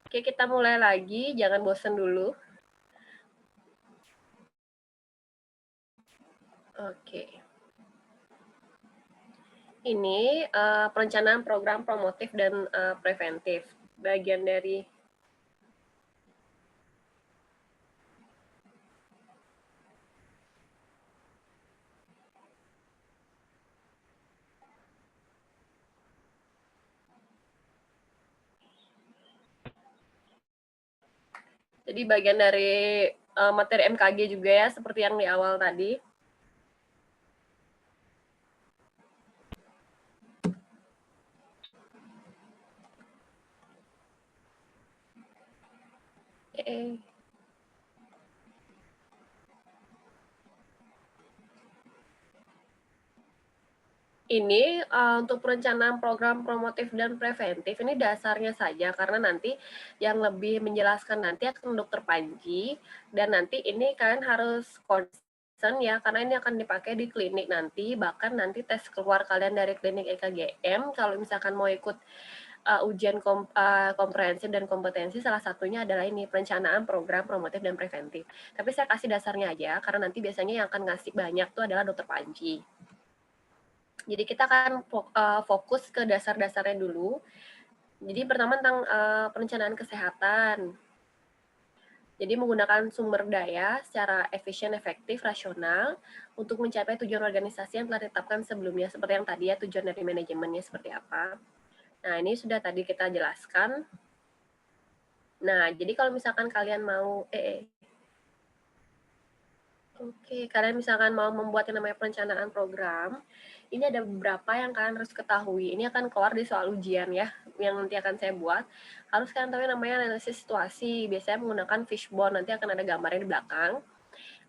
Oke, kita mulai lagi, jangan bosen dulu. Oke. Ini perencanaan program promotif dan preventif. Bagian dari bagian dari materi MKG juga ya, seperti yang di awal tadi. Ini untuk perencanaan program promotif dan preventif ini dasarnya saja, karena nanti yang lebih menjelaskan nanti akan Dokter Panji, dan nanti ini kalian harus concern ya, karena ini akan dipakai di klinik nanti, bahkan nanti tes keluar kalian dari klinik EKGM, kalau misalkan mau ikut ujian komprehensif dan kompetensi, salah satunya adalah ini, perencanaan program promotif dan preventif. Tapi saya kasih dasarnya aja, karena nanti biasanya yang akan ngasih banyak tuh adalah Dokter Panji. Jadi kita akan fokus ke dasar-dasarnya dulu. Jadi pertama tentang perencanaan kesehatan. Jadi menggunakan sumber daya secara efisien, efektif, rasional untuk mencapai tujuan organisasi yang telah ditetapkan sebelumnya. Seperti yang tadi ya, tujuan dari manajemennya seperti apa. Nah, ini sudah tadi kita jelaskan. Nah, jadi kalau misalkan kalian mau kalian misalkan mau membuat yang namanya perencanaan program, ini ada beberapa yang kalian harus ketahui. Ini akan keluar di soal ujian ya, yang nanti akan saya buat. Harus kalian tahu yang namanya analisis situasi. Biasanya menggunakan fishbone, nanti akan ada gambarnya di belakang.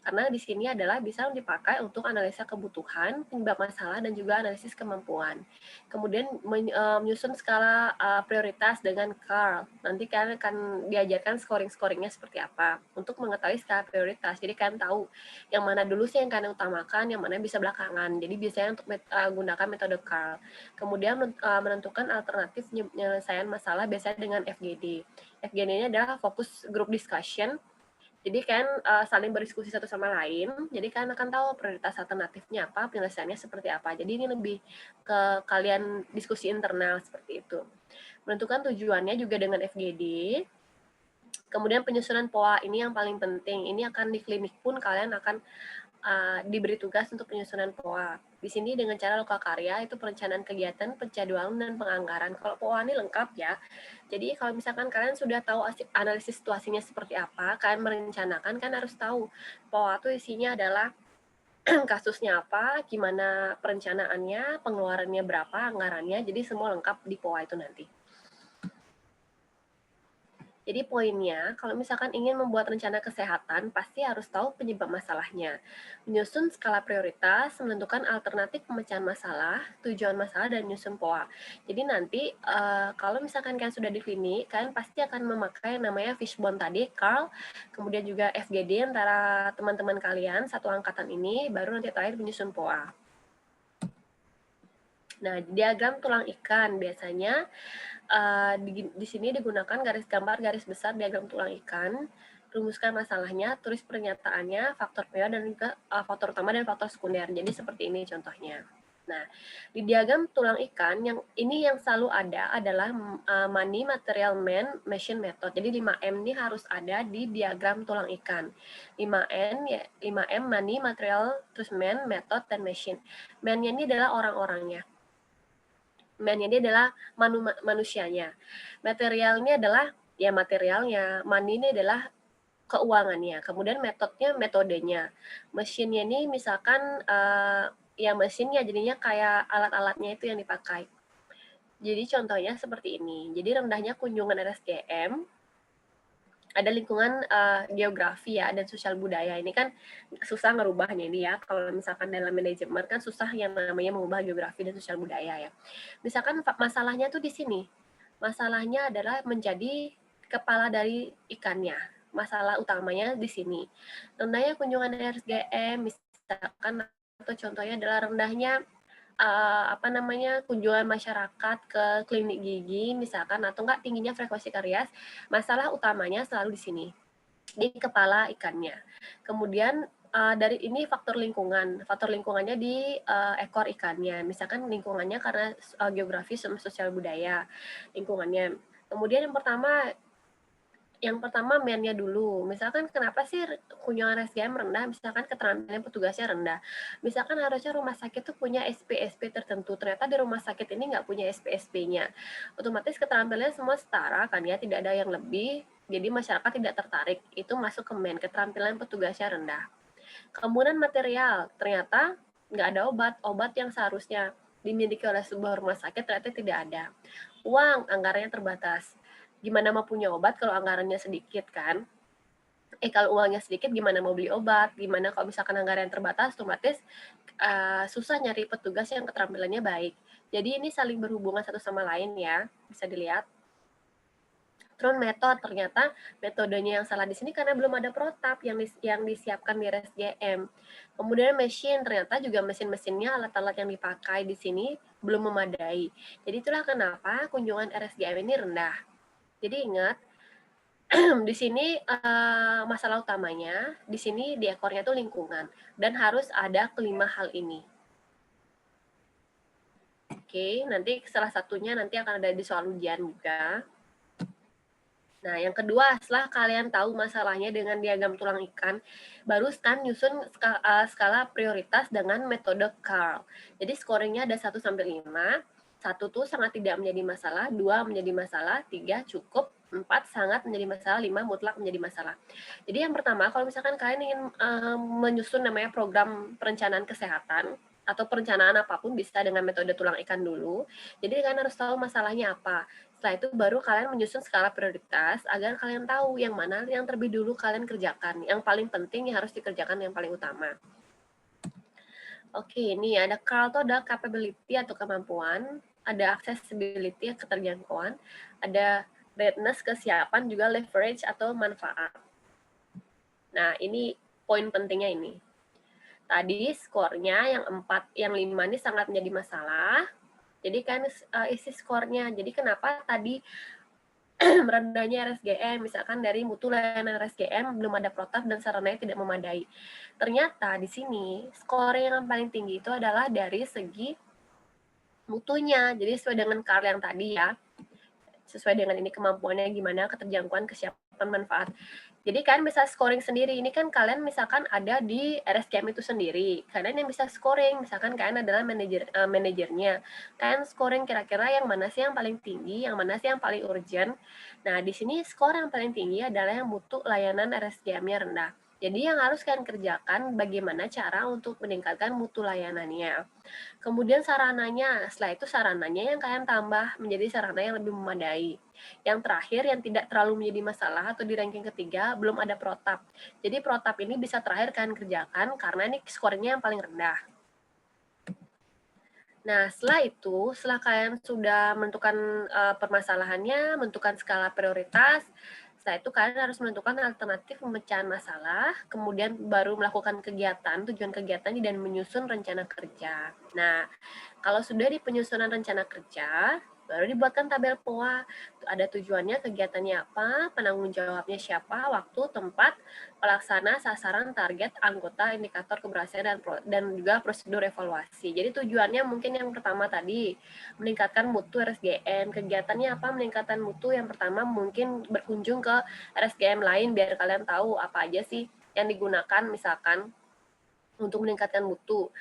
Karena di sini adalah bisa dipakai untuk analisa kebutuhan, penyebab masalah, dan juga analisis kemampuan. Kemudian menyusun skala prioritas dengan Carl. Nanti kalian akan diajarkan scoring-scoringnya seperti apa untuk mengetahui skala prioritas. Jadi kalian tahu yang mana dulu sih yang kalian utamakan, yang mana bisa belakangan. Jadi biasanya untuk gunakan metode Carl. Kemudian menentukan alternatif penyelesaian masalah biasanya dengan FGD. FGD ini adalah fokus group discussion. Jadi kan saling berdiskusi satu sama lain, jadi kalian akan tahu prioritas alternatifnya apa, penyelesaiannya seperti apa. Jadi ini lebih ke kalian diskusi internal seperti itu. Menentukan tujuannya juga dengan FGD. Kemudian penyusunan POA ini yang paling penting. Ini akan di klinik pun kalian akan diberi tugas untuk penyusunan POA. Di sini dengan cara lokakarya itu perencanaan kegiatan, penjadwalan, dan penganggaran. Kalau POA ini lengkap ya. Jadi kalau misalkan kalian sudah tahu analisis situasinya seperti apa, kalian merencanakan kan harus tahu POA itu isinya adalah kasusnya apa, gimana perencanaannya, pengeluarannya berapa, anggarannya. Jadi semua lengkap di POA itu nanti. Jadi poinnya, kalau misalkan ingin membuat rencana kesehatan, pasti harus tahu penyebab masalahnya. Menyusun skala prioritas, menentukan alternatif pemecahan masalah, tujuan masalah, dan menyusun POA. Jadi nanti, kalau misalkan kalian sudah di klinik, kalian pasti akan memakai yang namanya fishbone tadi, Carl, kemudian juga FGD antara teman-teman kalian, satu angkatan ini, baru nanti terakhir menyusun POA. Nah, diagram tulang ikan biasanya di sini digunakan garis gambar, garis besar diagram tulang ikan, rumuskan masalahnya, tulis pernyataannya, faktor PO dan juga faktor utama dan faktor sekunder. Jadi seperti ini contohnya. Nah, di diagram tulang ikan yang selalu ada adalah money, material, man, machine, method. Jadi 5M ini harus ada di diagram tulang ikan. 5M ya, 5M money, material, terus man, method, dan machine. Man-nya ini adalah orang-orangnya. Man-nya ini adalah manusianya. Materialnya adalah ya materialnya. Money ini adalah keuangannya. Kemudian metodenya. Mesinnya ini misalkan ya mesinnya jadinya kayak alat-alatnya itu yang dipakai. Jadi contohnya seperti ini. Jadi rendahnya kunjungan RSGM, ada lingkungan geografi ya dan sosial budaya. Ini kan susah ngerubahnya ini ya. Kalau misalkan dalam manajemen kan susah yang namanya mengubah geografi dan sosial budaya ya. Misalkan masalahnya tuh di sini. Masalahnya adalah menjadi kepala dari ikannya. Masalah utamanya di sini. Rendahnya kunjungan RSGM misalkan atau contohnya adalah rendahnya kunjungan masyarakat ke klinik gigi misalkan atau enggak tingginya frekuensi karies, masalah utamanya selalu di sini, di kepala ikannya. Kemudian dari ini faktor lingkungannya di ekor ikannya, misalkan lingkungannya karena geografis sama sosial budaya lingkungannya. Kemudian yang pertama man-nya dulu. Misalkan kenapa sih kunjungan RSGM rendah? Misalkan keterampilan petugasnya rendah. Misalkan harusnya rumah sakit tuh punya SP-SP tertentu. Ternyata di rumah sakit ini nggak punya SP-SP-nya. Otomatis keterampilannya semua setara kan ya, tidak ada yang lebih. Jadi masyarakat tidak tertarik. Itu masuk ke man, keterampilan petugasnya rendah. Kemudian material, ternyata nggak ada obat yang seharusnya dimiliki oleh sebuah rumah sakit ternyata tidak ada. Uang, anggarannya terbatas. Gimana mau punya obat kalau anggarannya sedikit kan? Kalau uangnya sedikit gimana mau beli obat? Gimana kalau misalkan anggaran terbatas, otomatis susah nyari petugas yang keterampilannya baik. Jadi ini saling berhubungan satu sama lain ya, bisa dilihat. Terus ternyata metodenya yang salah di sini karena belum ada protap yang disiapkan di RSGM. Kemudian mesin, ternyata juga mesin-mesinnya, alat-alat yang dipakai di sini belum memadai. Jadi itulah kenapa kunjungan RSGM ini rendah. Jadi ingat, di sini masalah utamanya, di sini di ekornya itu lingkungan, dan harus ada kelima hal ini. Oke, nanti salah satunya nanti akan ada di soal ujian juga. Nah, yang kedua, setelah kalian tahu masalahnya dengan diagram tulang ikan, baru kan nyusun skala prioritas dengan metode Carl. Jadi scoringnya ada 1-5. 1 tuh sangat tidak menjadi masalah, 2 menjadi masalah, 3 cukup, 4 sangat menjadi masalah, 5 mutlak menjadi masalah. Jadi yang pertama, kalau misalkan kalian ingin menyusun namanya program perencanaan kesehatan, atau perencanaan apapun bisa dengan metode tulang ikan dulu. Jadi kalian harus tahu masalahnya apa. Setelah itu baru kalian menyusun skala prioritas agar kalian tahu yang mana yang terlebih dulu kalian kerjakan. Yang paling penting yang harus dikerjakan yang paling utama. Oke, ini ada Carl itu ada capability atau kemampuan, ada accessibility, keterjangkauan, ada readiness, kesiapan, juga leverage atau manfaat. Nah, ini poin pentingnya ini. Tadi skornya yang 4, yang 5 ini sangat menjadi masalah. Jadi kan isi skornya. Jadi kenapa tadi Rendahnya RSGM, misalkan dari mutu layanan RSGM belum ada protap dan sarananya tidak memadai. Ternyata di sini scoring yang paling tinggi itu adalah dari segi mutunya. Jadi sesuai dengan Carl yang tadi ya, sesuai dengan ini kemampuannya gimana, keterjangkauan, kesiapan, manfaat. Jadi kalian bisa scoring sendiri. Ini kan kalian misalkan ada di RSGM itu sendiri. Kalian yang bisa scoring, misalkan kalian adalah manajernya. Kalian scoring kira-kira yang mana sih yang paling tinggi, yang mana sih yang paling urgent. Nah, di sini skor yang paling tinggi adalah yang mutu layanan RSGM-nya rendah. Jadi yang harus kalian kerjakan bagaimana cara untuk meningkatkan mutu layanannya. Kemudian sarananya, setelah itu sarananya yang kalian tambah menjadi sarana yang lebih memadai. Yang terakhir yang tidak terlalu menjadi masalah atau di ranking ketiga belum ada protap. Jadi protap ini bisa terakhir kalian kerjakan karena ini skornya yang paling rendah. Nah, setelah kalian sudah menentukan permasalahannya, menentukan skala prioritas, setelah itu kalian harus menentukan alternatif pemecahan masalah, kemudian baru melakukan kegiatan, tujuan kegiatan dan menyusun rencana kerja. Nah, kalau sudah di penyusunan rencana kerja, baru dibuatkan tabel POA. Ada tujuannya, kegiatannya apa, penanggung jawabnya siapa, waktu, tempat, pelaksana, sasaran, target, anggota, indikator keberhasilan, dan juga prosedur evaluasi. Jadi tujuannya mungkin yang pertama tadi, meningkatkan mutu RSGM. Kegiatannya apa? Meningkatkan mutu. Yang pertama mungkin berkunjung ke RSGM lain biar kalian tahu apa aja sih yang digunakan, misalkan untuk meningkatkan mutu.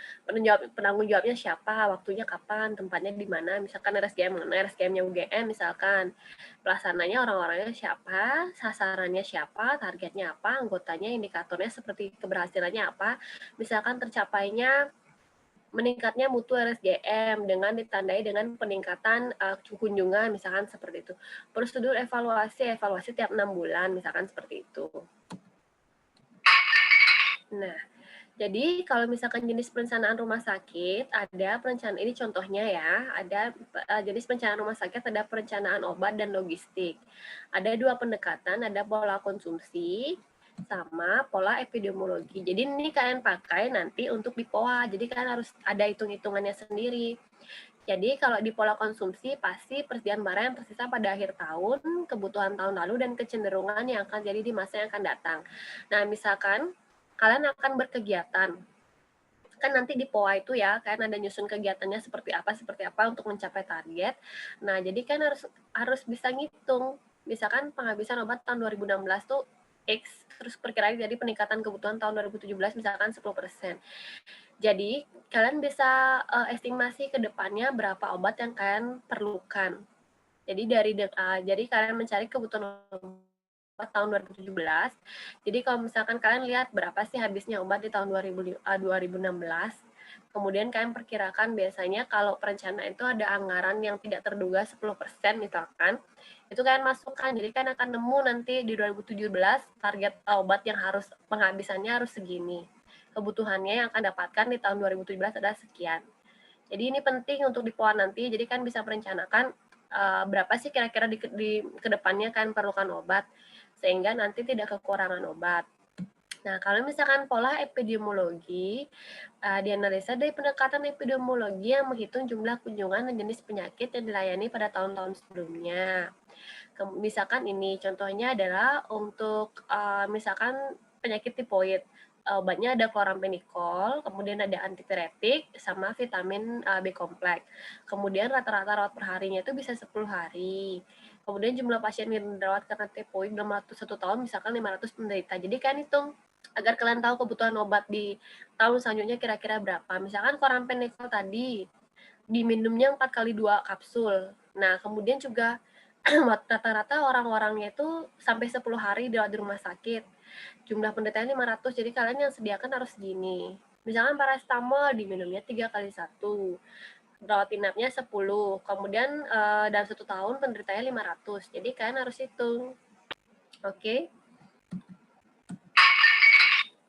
Penanggung jawabnya siapa, waktunya kapan, tempatnya di mana, misalkan RSGM-nya UGM misalkan. Pelaksananya orang-orangnya siapa, sasarannya siapa, targetnya apa, anggotanya, indikatornya seperti keberhasilannya apa. Misalkan tercapainya meningkatnya mutu RSGM dengan ditandai dengan peningkatan kunjungan misalkan seperti itu. Prosedur evaluasi tiap 6 bulan misalkan seperti itu. Nah, jadi kalau misalkan jenis perencanaan rumah sakit, ada perencanaan ini contohnya ya, ada jenis perencanaan rumah sakit, ada perencanaan obat dan logistik. Ada dua pendekatan, ada pola konsumsi sama pola epidemiologi. Jadi ini kalian pakai nanti untuk di POA, jadi kalian harus ada hitung-hitungannya sendiri. Jadi kalau di pola konsumsi pasti persediaan barang yang tersisa pada akhir tahun, kebutuhan tahun lalu, dan kecenderungan yang akan jadi di masa yang akan datang. Nah, misalkan kalian akan berkegiatan, kan nanti di POA itu ya, kalian ada nyusun kegiatannya seperti apa untuk mencapai target. Nah, jadi kan harus bisa ngitung. Misalkan penghabisan obat tahun 2016 tuh X, terus perkiraan jadi peningkatan kebutuhan tahun 2017 misalkan 10%. Jadi, kalian bisa estimasi ke depannya berapa obat yang kalian perlukan. Jadi jadi kalian mencari kebutuhan tahun 2017. Jadi kalau misalkan kalian lihat berapa sih habisnya obat di tahun 2016, kemudian kalian perkirakan biasanya kalau perencanaan itu ada anggaran yang tidak terduga 10% misalkan, itu kalian masukkan. Jadi kan akan nemu nanti di 2017 target obat yang harus penghabisannya harus segini. Kebutuhannya yang akan dapatkan di tahun 2017 adalah sekian. Jadi ini penting untuk di POA nanti, jadi kan bisa merencanakan berapa sih kira-kira di kedepannya kan perlukan obat, sehingga nanti tidak kekurangan obat. Nah, kalau misalkan pola epidemiologi, dianalisa dari pendekatan epidemiologi yang menghitung jumlah kunjungan dan jenis penyakit yang dilayani pada tahun-tahun sebelumnya. Misalkan ini, contohnya adalah untuk misalkan penyakit tipoid. Obatnya ada chlorampenicol, kemudian ada antipiretik, sama vitamin B kompleks. Kemudian rata-rata rawat per harinya itu bisa 10 hari. Kemudian jumlah pasien yang dirawat karena tipoid dalam waktu 1 tahun misalkan 500 penderita. Jadi kan hitung agar kalian tahu kebutuhan obat di tahun selanjutnya kira-kira berapa. Misalkan chlorampenicol tadi diminumnya 4 kali 2 kapsul. Nah, kemudian juga rata-rata orang-orangnya itu sampai 10 hari dirawat di rumah sakit. Jumlah penderitaannya 500, jadi kalian yang sediakan harus segini. Misalkan paracetamol diminumnya 3 kali 1. Rawat inapnya 10, kemudian dalam 1 tahun penderitaannya 500, jadi kalian harus hitung. Oke.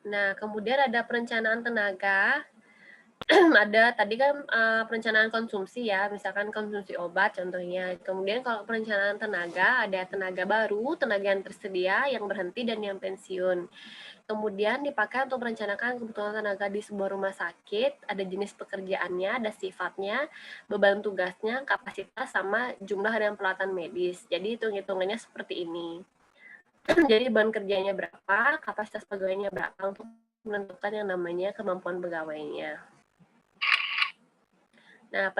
Nah, kemudian ada perencanaan tenaga. ada tadi kan perencanaan konsumsi ya, misalkan konsumsi obat contohnya. Kemudian kalau perencanaan tenaga, ada tenaga baru, tenaga yang tersedia, yang berhenti, dan yang pensiun. Kemudian dipakai untuk merencanakan kebutuhan tenaga di sebuah rumah sakit, ada jenis pekerjaannya, ada sifatnya, beban tugasnya, kapasitas, sama jumlah dan peralatan medis. Jadi hitung-hitungannya seperti ini. Jadi beban kerjanya berapa, kapasitas pegawainya berapa untuk menentukan yang namanya kemampuan pegawainya. Nah,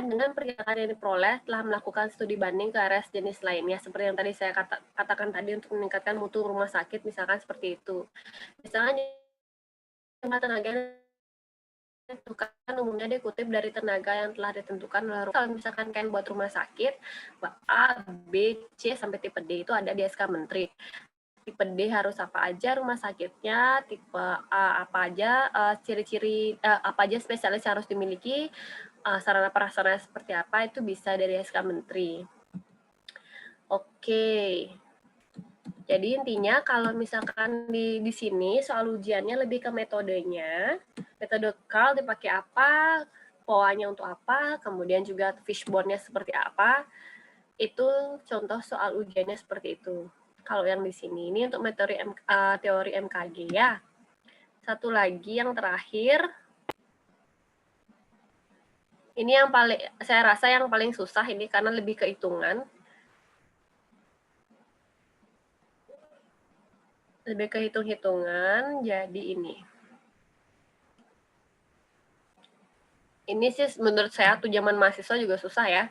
dengan perkiraan yang diperoleh telah melakukan studi banding ke area jenis lainnya, seperti yang tadi saya katakan tadi untuk meningkatkan mutu rumah sakit, misalkan seperti itu. Misalnya jumlah tenaga yang ditentukan umumnya dikutip dari tenaga yang telah ditentukan oleh kalau misalkan kan buat rumah sakit, A, B, C, sampai tipe D itu ada di SK Menteri. Tipe D harus apa aja rumah sakitnya, tipe A apa aja ciri-ciri apa aja spesialis yang harus dimiliki, sarana prasarana seperti apa itu bisa dari SK Menteri. Oke. Jadi intinya kalau misalkan di sini soal ujiannya lebih ke metodenya. Metode CAL dipakai apa, POA-nya untuk apa, kemudian juga fishbone-nya seperti apa. Itu contoh soal ujiannya seperti itu. Kalau yang di sini ini untuk teori MKG ya. Satu lagi yang terakhir. Ini yang saya rasa yang paling susah ini karena lebih ke hitungan. Lebih ke hitung-hitungan, jadi ini. Ini sih menurut saya waktu zaman mahasiswa juga susah ya.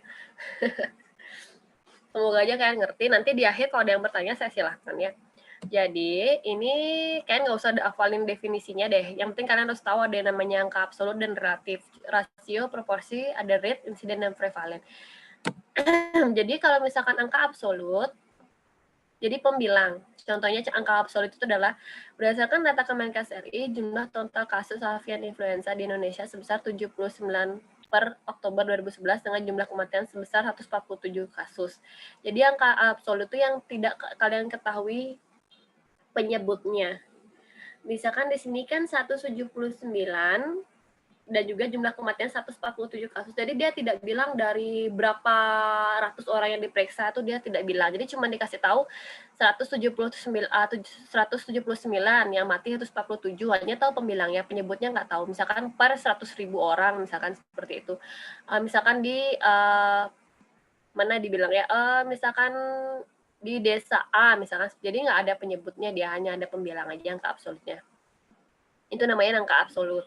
Semoga aja kalian ngerti. Nanti di akhir kalau ada yang bertanya saya silahkan ya. Jadi ini kalian nggak usah hafalin definisinya deh. Yang penting kalian harus tahu ada yang namanya angka absolut dan relatif. Rasio, proporsi, ada rate, insiden, dan prevalen. Jadi kalau misalkan angka absolut, jadi pembilang. Contohnya angka absolut itu adalah berdasarkan data Kemenkes RI, jumlah total kasus avian influenza di Indonesia sebesar 79 per Oktober 2011 dengan jumlah kematian sebesar 147 kasus. Jadi angka absolut itu yang tidak kalian ketahui penyebutnya. Misalkan di sini kan 179 dan juga jumlah kematian 147 kasus. Jadi dia tidak bilang dari berapa ratus orang yang diperiksa itu dia tidak bilang. Jadi cuma dikasih tahu 179 yang mati 147, hanya tahu pembilangnya, penyebutnya nggak tahu. Misalkan per 100.000 orang, misalkan seperti itu. Misalkan di mana dibilang ya, misalkan di desa A, misalkan, jadi nggak ada penyebutnya, dia hanya ada pembilang aja angka absolutnya. Itu namanya angka absolut.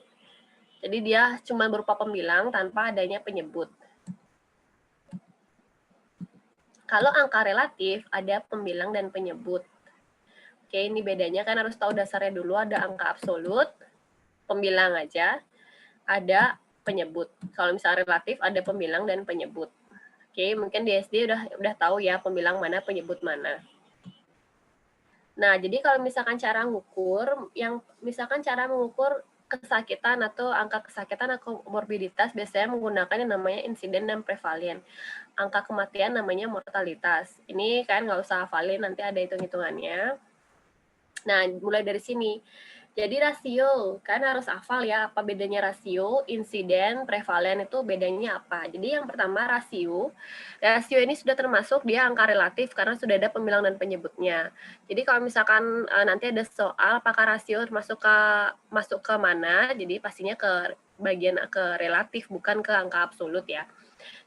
Jadi dia cuma berupa pembilang tanpa adanya penyebut. Kalau angka relatif, ada pembilang dan penyebut. Oke, ini bedanya kan harus tahu dasarnya dulu, ada angka absolut, pembilang aja, ada penyebut. Kalau misalnya relatif, ada pembilang dan penyebut. Oke, mungkin di SD udah tahu ya pembilang mana, penyebut mana. Nah, jadi kalau misalkan cara mengukur kesakitan atau angka kesakitan atau morbiditas biasanya menggunakan yang namanya insiden dan prevalen. Angka kematian namanya mortalitas. Ini kan nggak usah hafalin, nanti ada hitung-hitungannya. Nah, mulai dari sini. Jadi rasio, kan harus hafal ya apa bedanya rasio, insiden, prevalen itu bedanya apa. Jadi yang pertama rasio ini sudah termasuk dia angka relatif karena sudah ada pembilang dan penyebutnya. Jadi kalau misalkan nanti ada soal apakah rasio masuk ke mana, jadi pastinya ke bagian ke relatif bukan ke angka absolut ya.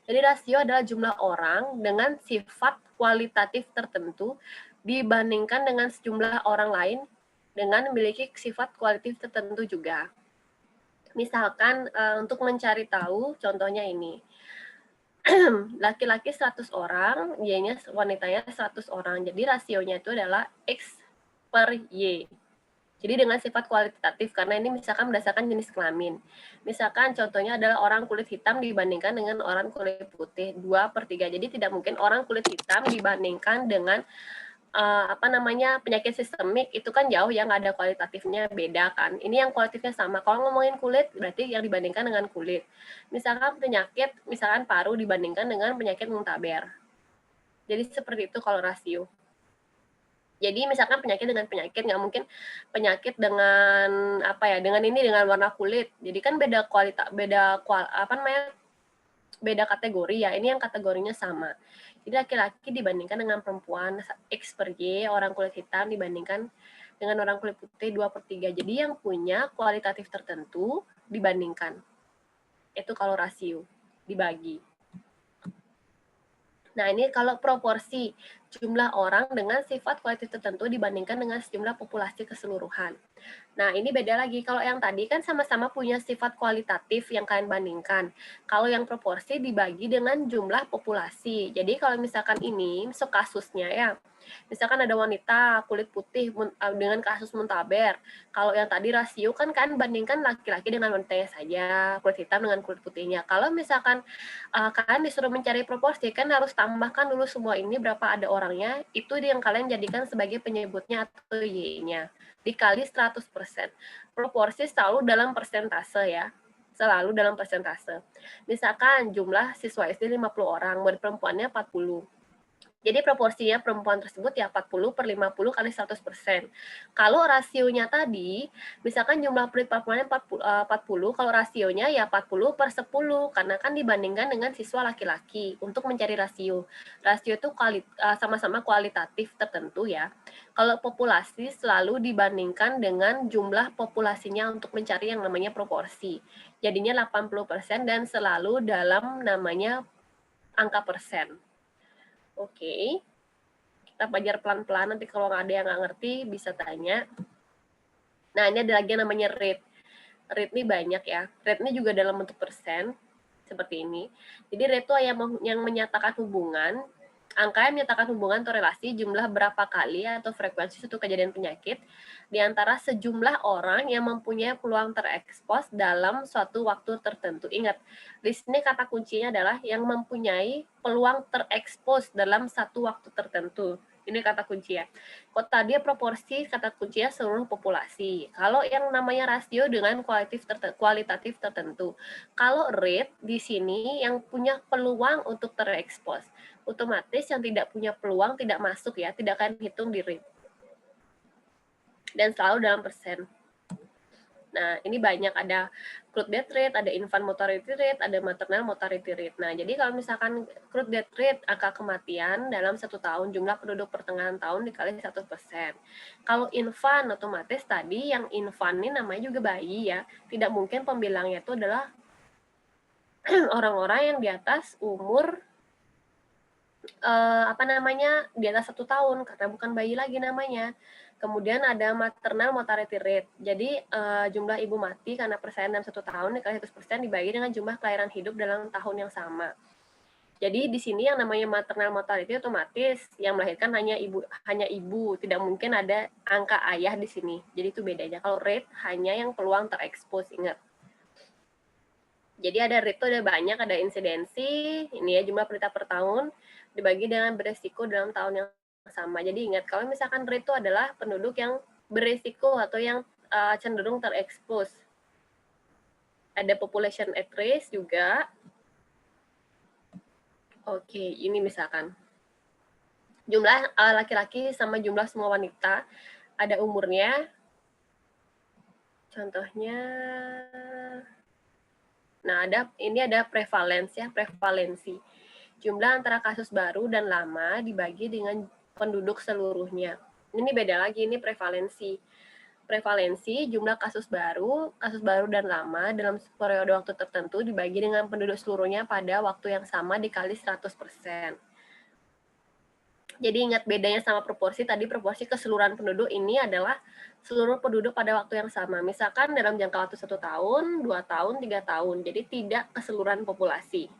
Jadi rasio adalah jumlah orang dengan sifat kualitatif tertentu dibandingkan dengan sejumlah orang lain dengan memiliki sifat kualitatif tertentu juga. Misalkan untuk mencari tahu, contohnya ini. Laki-laki 100 orang, Y-nya wanitanya 100 orang. Jadi rasionya itu adalah X per Y. Jadi dengan sifat kualitatif, karena ini misalkan berdasarkan jenis kelamin. Misalkan contohnya adalah orang kulit hitam dibandingkan dengan orang kulit putih, 2/3. Jadi tidak mungkin orang kulit hitam dibandingkan dengan penyakit sistemik, itu kan jauh ya, nggak ada kualitatifnya, beda kan. Ini yang kualitatifnya sama. Kalau ngomongin kulit, berarti yang dibandingkan dengan kulit. Misalkan penyakit, misalkan paru dibandingkan dengan penyakit muntaber. Jadi seperti itu kalau rasio. Jadi misalkan penyakit dengan penyakit, nggak mungkin penyakit dengan dengan warna kulit. Jadi kan beda beda kategori ya. Ini yang kategorinya sama. Jadi laki-laki dibandingkan dengan perempuan X per Y, orang kulit hitam dibandingkan dengan orang kulit putih 2/3. Jadi yang punya kualitatif tertentu dibandingkan. Itu kalau rasio dibagi. Nah, ini kalau proporsi jumlah orang dengan sifat kualitatif tertentu dibandingkan dengan jumlah populasi keseluruhan. Nah, ini beda lagi. Kalau yang tadi kan sama-sama punya sifat kualitatif yang kalian bandingkan. Kalau yang proporsi dibagi dengan jumlah populasi. Jadi kalau misalkan ini, kasusnya ya, misalkan ada wanita kulit putih dengan kasus muntaber. Kalau yang tadi rasio kan bandingkan laki-laki dengan wanitanya saja, kulit hitam dengan kulit putihnya. Kalau misalkan kalian disuruh mencari proporsi, kan harus tambahkan dulu semua ini berapa ada orangnya, itu yang kalian jadikan sebagai penyebutnya atau Y-nya. Dikali 100%. Proporsi selalu dalam persentase ya. Selalu dalam persentase. Misalkan jumlah siswa SD 50 orang, murid perempuannya 40. Jadi proporsinya perempuan tersebut ya 40/50 kali 100%. Kalau rasionya tadi, misalkan jumlah murid perempuannya 40, kalau rasionya ya 40/10, karena kan dibandingkan dengan siswa laki-laki untuk mencari rasio. Rasio itu sama-sama kualitatif tertentu ya. Kalau populasi selalu dibandingkan dengan jumlah populasinya untuk mencari yang namanya proporsi. Jadinya 80% dan selalu dalam namanya angka persen. Oke, kita belajar pelan-pelan, nanti kalau ada yang nggak ngerti bisa tanya. Nah, ini ada lagi yang namanya rate. Rate ini banyak ya. Rate ini juga dalam bentuk persen, seperti ini. Jadi rate itu yang menyatakan hubungan, angka yang menyatakan hubungan atau relasi jumlah berapa kali atau frekuensi suatu kejadian penyakit di antara sejumlah orang yang mempunyai peluang terekspos dalam suatu waktu tertentu. Ingat, di sini kata kuncinya adalah yang mempunyai peluang terekspos dalam satu waktu tertentu. Ini kata kunci ya. Kok tadi proporsi kata kuncinya seluruh populasi. Kalau yang namanya rasio dengan kualitatif tertentu. Kalau rate di sini yang punya peluang untuk terekspos. Otomatis yang tidak punya peluang tidak masuk ya, tidak akan hitung di rate. Dan selalu dalam persen. Nah, ini banyak, ada crude death rate, ada infant mortality rate, ada maternal mortality rate. Nah, jadi kalau misalkan crude death rate, angka kematian dalam 1 tahun, jumlah penduduk pertengahan tahun dikali 1%. Kalau infant, otomatis tadi yang infant ini namanya juga bayi ya. Tidak mungkin pembilangnya itu adalah orang-orang yang di atas umur di atas 1 tahun, karena bukan bayi lagi namanya. Kemudian ada maternal mortality rate. Jadi jumlah ibu mati karena persalinan dalam 1 tahun dikali 100% dibagi dengan jumlah kelahiran hidup dalam tahun yang sama. Jadi di sini yang namanya maternal mortality otomatis yang melahirkan hanya ibu, tidak mungkin ada angka ayah di sini. Jadi itu bedanya. Kalau rate hanya yang peluang terekspos, ingat. Jadi ada rate itu ada banyak, ada insidensi, ini ya jumlah penderita per tahun dibagi dengan beresiko dalam tahun yang sama. Jadi ingat, kalau misalkan rate itu adalah penduduk yang beresiko atau yang cenderung terekspos. Ada population at risk juga. Oke, ini misalkan. Jumlah laki-laki sama jumlah semua wanita, ada umurnya. Contohnya, nah ini ada prevalensi ya, prevalensi. Jumlah antara kasus baru dan lama dibagi dengan penduduk seluruhnya. Ini beda lagi, ini prevalensi. Prevalensi jumlah kasus baru dan lama dalam periode waktu tertentu dibagi dengan penduduk seluruhnya pada waktu yang sama dikali 100%. Jadi ingat bedanya sama proporsi, tadi proporsi keseluruhan penduduk, ini adalah seluruh penduduk pada waktu yang sama. Misalkan dalam jangka waktu 1 tahun, 2 tahun, 3 tahun, jadi tidak keseluruhan populasi.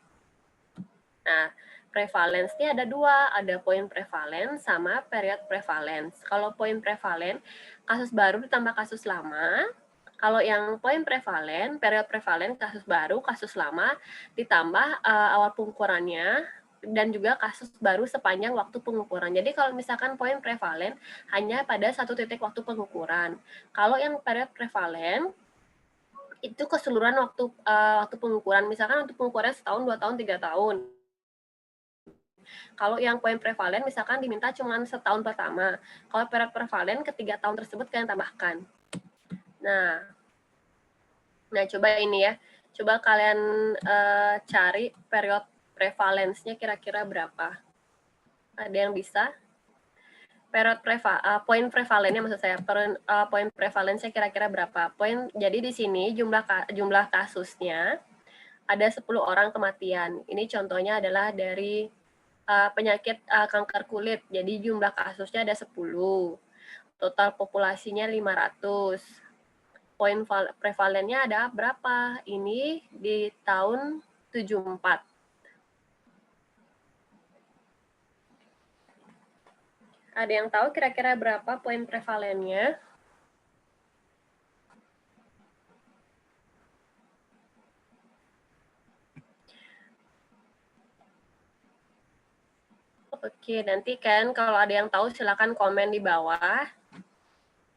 Nah, prevalence ini ada 2, ada poin prevalence sama period prevalence. Kalau poin prevalence, kasus baru ditambah kasus lama. Kalau yang poin prevalen, period prevalen, kasus baru, kasus lama, ditambah awal pengukurannya, dan juga kasus baru sepanjang waktu pengukuran. Jadi kalau misalkan poin prevalen, hanya pada satu titik waktu pengukuran. Kalau yang period prevalen, itu keseluruhan waktu pengukuran. Misalkan waktu pengukuran 1 tahun, 2 tahun, 3 tahun. Kalau yang poin prevalen misalkan diminta cuma setahun pertama. Kalau periode prevalen ketiga tahun tersebut kalian tambahkan. Nah, coba ini ya. Coba kalian cari periode prevalence-nya kira-kira berapa. Ada yang bisa? Periode poin prevalennya maksud saya, poin prevalennya kira-kira berapa? Jadi di sini jumlah kasusnya ada 10 orang kematian. Ini contohnya adalah dari penyakit kanker kulit. Jadi jumlah kasusnya ada 10. Total populasinya 500. Poin prevalennya ada berapa? Ini di tahun 74. Ada yang tahu kira-kira berapa poin prevalennya? Oke, nanti kan kalau ada yang tahu silakan komen di bawah.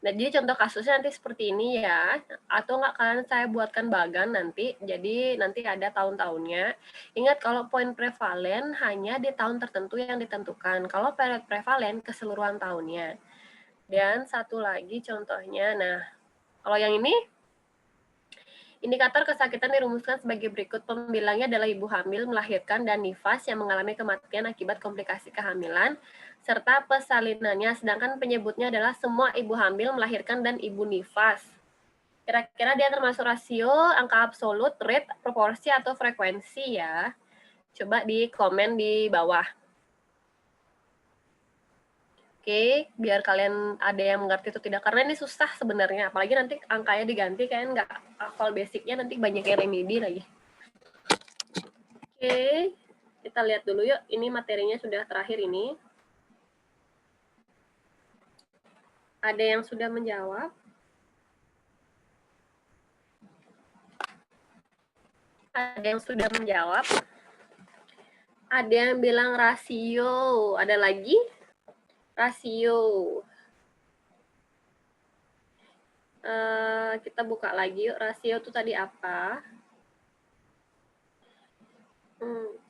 Nah, jadi contoh kasusnya nanti seperti ini ya. Atau nggak kalian saya buatkan bagan nanti, jadi nanti ada tahun-tahunnya. Ingat kalau poin prevalen hanya di tahun tertentu yang ditentukan. Kalau periode prevalen keseluruhan tahunnya. Dan satu lagi contohnya, nah kalau yang ini, indikator kesakitan dirumuskan sebagai berikut. Pembilangnya adalah ibu hamil, melahirkan, dan nifas yang mengalami kematian akibat komplikasi kehamilan, serta persalinannya. Sedangkan penyebutnya adalah semua ibu hamil, melahirkan, dan ibu nifas. Kira-kira dia termasuk rasio, angka absolut, rate, proporsi, atau frekuensi ya. Coba di komen di bawah. Oke, biar kalian ada yang mengerti atau tidak. Karena ini susah sebenarnya. Apalagi nanti angkanya diganti, kalian nggak hafal basicnya, nanti banyak yang remedi lagi. Oke, kita lihat dulu yuk. Ini materinya sudah terakhir ini. Ada yang sudah menjawab? Ada yang sudah menjawab? Ada yang bilang rasio. Ada lagi? Rasio. Kita buka lagi yuk. Rasio itu tadi apa?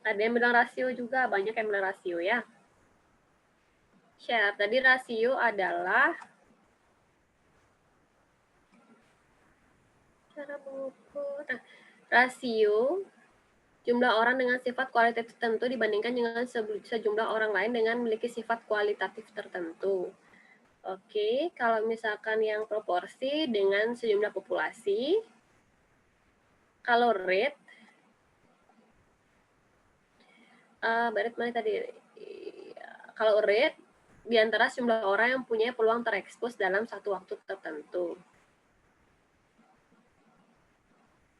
Ada yang bilang rasio juga. Banyak yang bilang rasio ya. Share. Tadi rasio adalah cara mengukur. Nah, rasio jumlah orang dengan sifat kualitatif tertentu dibandingkan dengan sejumlah orang lain dengan memiliki sifat kualitatif tertentu. Oke, kalau misalkan yang proporsi dengan sejumlah populasi, kalau rate, mana tadi? Kalau rate, di antara jumlah orang yang punya peluang terekspos dalam satu waktu tertentu.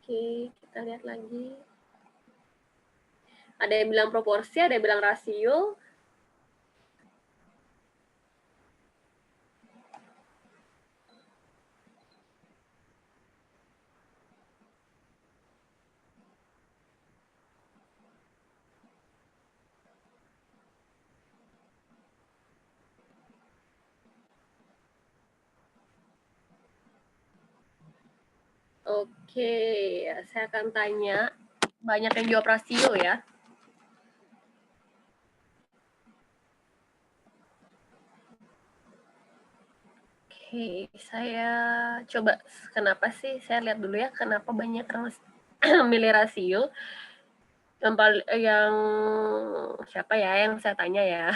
Oke, kita lihat lagi. Ada yang bilang proporsi, ada yang bilang rasio. Oke, saya akan tanya. Banyak yang jawab rasio ya. Oke, saya coba kenapa sih, saya lihat dulu ya kenapa banyak orang milih rasio. Yang siapa ya yang saya tanya ya?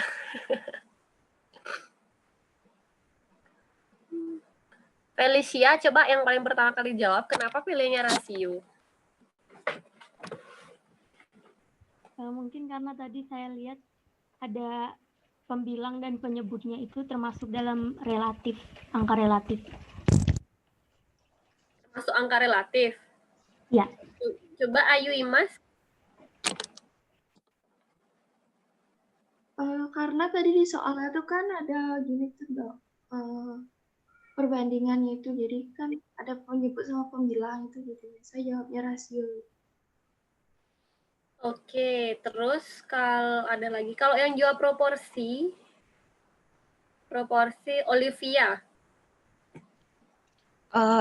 Felicia, coba yang paling pertama kali jawab, kenapa pilihnya rasio? Mungkin karena tadi saya lihat ada pembilang dan penyebutnya itu termasuk dalam relatif, angka relatif. Termasuk angka relatif? Ya. Coba Ayu Imas. Karena tadi di soalnya tuh kan ada gini tuh dok, perbandingannya itu, jadi kan ada penyebut sama pembilang itu, gitu. Saya jawabnya rasio. Oke, terus kalau ada lagi, kalau yang jawab proporsi Olivia.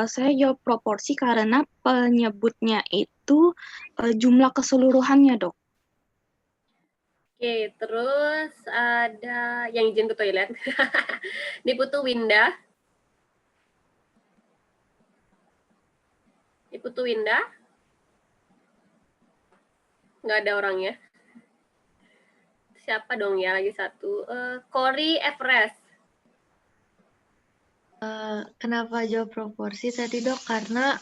Saya jawab proporsi karena penyebutnya itu jumlah keseluruhannya, dok. Oke, terus ada yang izin ke toilet. Ini Putu Winda. Ini Putu Winda. Nggak ada orangnya. Siapa dong ya lagi satu? Corey Everest. Kenapa jawab proporsi tadi dok? Karena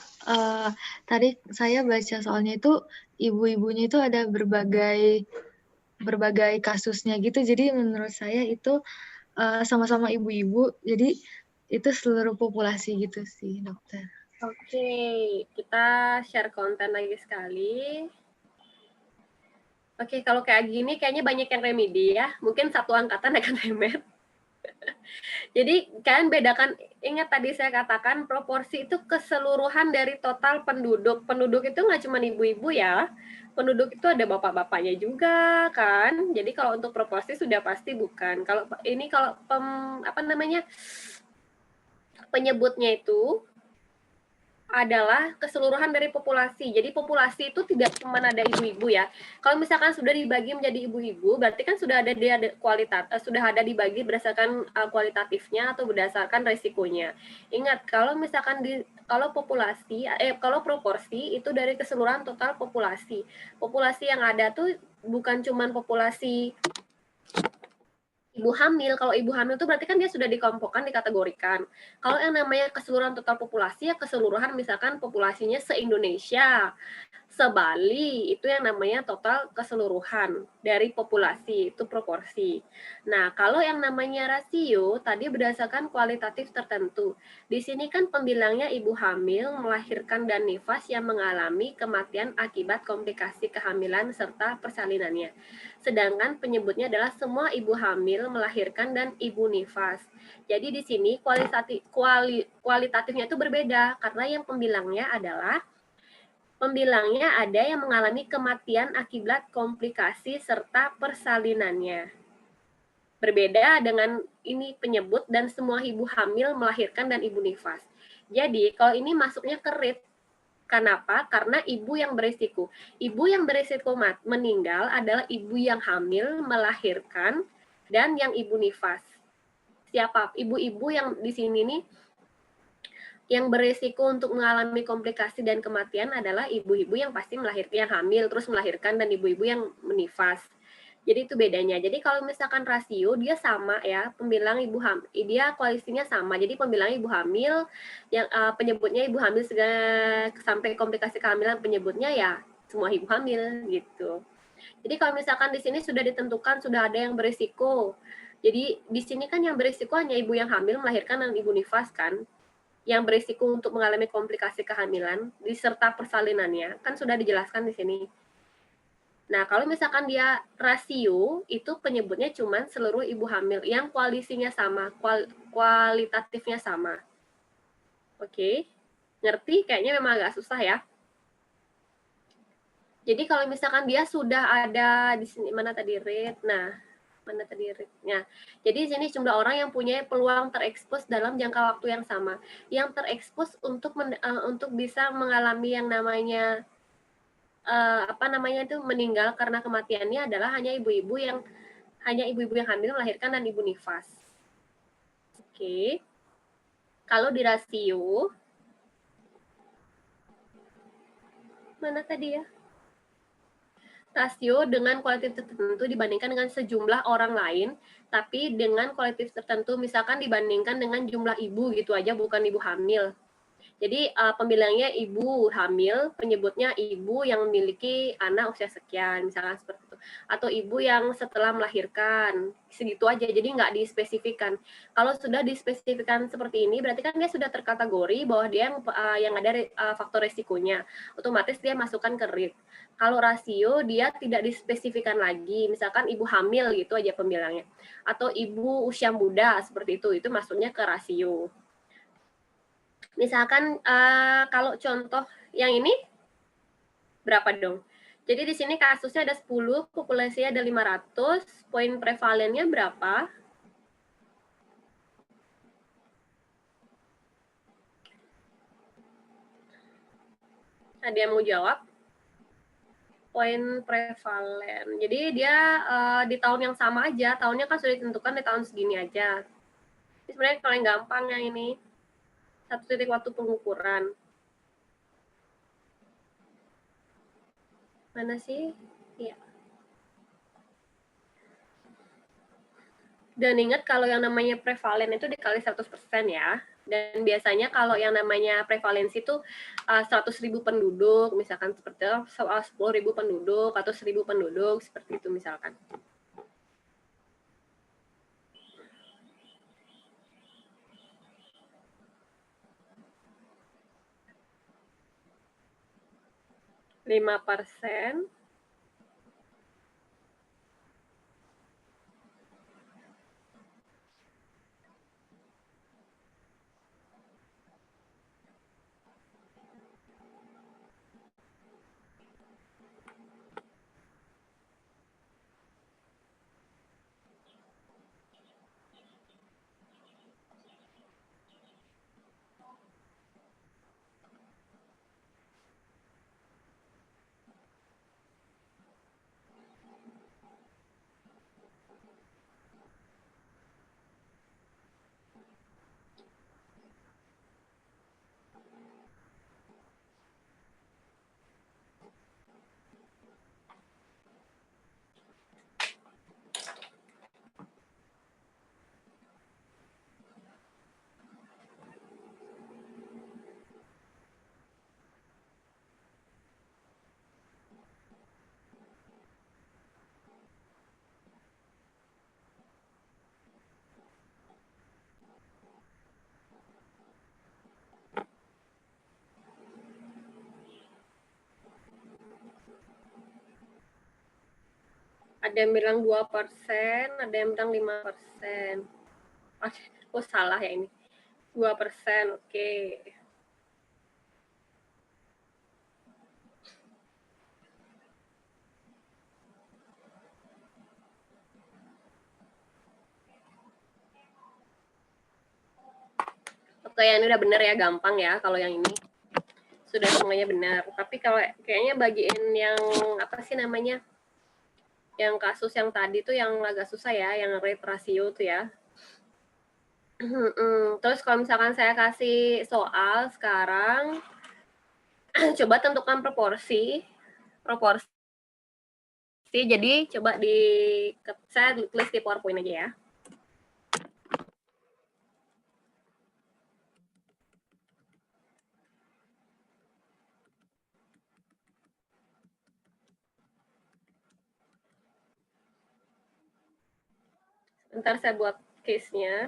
tadi saya baca soalnya itu ibu-ibunya itu ada berbagai kasusnya gitu. Jadi menurut saya itu sama-sama ibu-ibu. Jadi itu seluruh populasi gitu sih dokter. Oke, kita share konten lagi sekali. Oke, kalau kayak gini kayaknya banyak yang remedi ya. Mungkin satu angkatan akan remet. Jadi kalian bedakan, ingat tadi saya katakan proporsi itu keseluruhan dari total penduduk. Penduduk itu nggak cuma ibu-ibu ya. Penduduk itu ada bapak-bapaknya juga kan. Jadi kalau untuk proporsi sudah pasti bukan. Kalau ini kalau penyebutnya itu adalah keseluruhan dari populasi. Jadi populasi itu tidak cuma ada ibu-ibu ya. Kalau misalkan sudah dibagi menjadi ibu-ibu, berarti kan sudah ada sudah ada dibagi berdasarkan kualitatifnya atau berdasarkan resikonya. Ingat, kalau misalkan kalau proporsi itu dari keseluruhan total populasi. Populasi yang ada tuh bukan cuma populasi ibu hamil. Kalau ibu hamil itu berarti kan dia sudah dikelompokkan, dikategorikan. Kalau yang namanya keseluruhan total populasi ya keseluruhan misalkan populasinya se-Indonesia, se-Bali, itu yang namanya total keseluruhan dari populasi, itu proporsi. Nah, kalau yang namanya rasio tadi berdasarkan kualitatif tertentu. Di sini kan pembilangnya ibu hamil, melahirkan dan nifas yang mengalami kematian akibat komplikasi kehamilan serta persalinannya. Sedangkan penyebutnya adalah semua ibu hamil, melahirkan, dan ibu nifas. Jadi di sini kualitatifnya itu berbeda, karena yang pembilangnya ada yang mengalami kematian akibat komplikasi serta persalinannya. Berbeda dengan ini penyebut dan semua ibu hamil, melahirkan, dan ibu nifas. Jadi kalau ini masuknya ke RIT. Kenapa? Karena ibu yang berisiko. Ibu yang berisiko meninggal adalah ibu yang hamil, melahirkan, dan yang ibu nifas. Siapa? Ibu-ibu yang di sini nih yang berisiko untuk mengalami komplikasi dan kematian adalah ibu-ibu yang pasti yang hamil terus melahirkan dan ibu-ibu yang menifas. Jadi itu bedanya. Jadi kalau misalkan rasio dia sama ya, pembilang ibu hamil, dia koalisinya sama. Jadi pembilang ibu hamil yang penyebutnya ibu hamil sampai komplikasi kehamilan penyebutnya ya semua ibu hamil gitu. Jadi kalau misalkan di sini sudah ditentukan sudah ada yang berisiko. Jadi di sini kan yang berisiko hanya ibu yang hamil melahirkan dan ibu nifas kan, yang berisiko untuk mengalami komplikasi kehamilan diserta persalinannya kan sudah dijelaskan di sini. Nah, kalau misalkan dia rasio itu penyebutnya cuma seluruh ibu hamil yang koalisinya sama, kualitatifnya sama. Oke. Ngerti? Kayaknya memang agak susah ya. Jadi kalau misalkan dia sudah ada di sini mana tadi rate. Nah, mana tadi rate-nya. Jadi di sini jumlah orang yang punya peluang terekspos dalam jangka waktu yang sama. Yang terekspos untuk bisa mengalami yang namanya meninggal karena kematiannya adalah hanya ibu-ibu yang hamil, melahirkan, dan ibu nifas. Oke. Kalau di rasio mana tadi ya? Rasio dengan kualitatif tertentu dibandingkan dengan sejumlah orang lain, tapi dengan kualitatif tertentu, misalkan dibandingkan dengan jumlah ibu gitu aja, bukan ibu hamil. Jadi pembilangnya ibu hamil, penyebutnya ibu yang memiliki anak usia sekian, misalkan seperti itu. Atau ibu yang setelah melahirkan, segitu aja, jadi nggak dispesifikan. Kalau sudah dispesifikan seperti ini, berarti kan dia sudah terkategori bahwa dia yang ada faktor resikonya. Otomatis dia masukkan ke RIT. Kalau rasio, dia tidak dispesifikan lagi, misalkan ibu hamil gitu aja pembilangnya. Atau ibu usia muda, seperti itu masuknya ke rasio. Misalkan kalau contoh yang ini berapa dong? Jadi di sini kasusnya ada 10, populasinya ada 500, poin prevalennya berapa? Ada yang mau jawab? poin prevalen. Jadi dia di tahun yang sama aja, tahunnya kan sudah ditentukan di tahun segini aja. Ini sebenarnya paling gampang yang ini. 1 titik waktu pengukuran. Mana sih? Iya. Dan ingat kalau yang namanya prevalen itu dikali 100% ya. Dan biasanya kalau yang namanya prevalensi itu 100.000 penduduk, misalkan seperti itu, 10.000 penduduk atau 1.000 penduduk, seperti itu misalkan. Lima persen. Ada yang bilang 2%, ada yang bilang 5%. Oh, salah ya ini. 2%, oke. Oke, yang ini udah benar ya, gampang ya kalau yang ini. Sudah semuanya benar. Tapi kalau kayaknya bagian yang apa sih namanya? Yang kasus yang tadi tuh yang agak susah ya, yang rate ratio tuh ya. Terus kalau misalkan saya kasih soal sekarang, coba tentukan proporsi. Jadi coba saya tulis di PowerPoint aja ya. Ntar saya buat case-nya.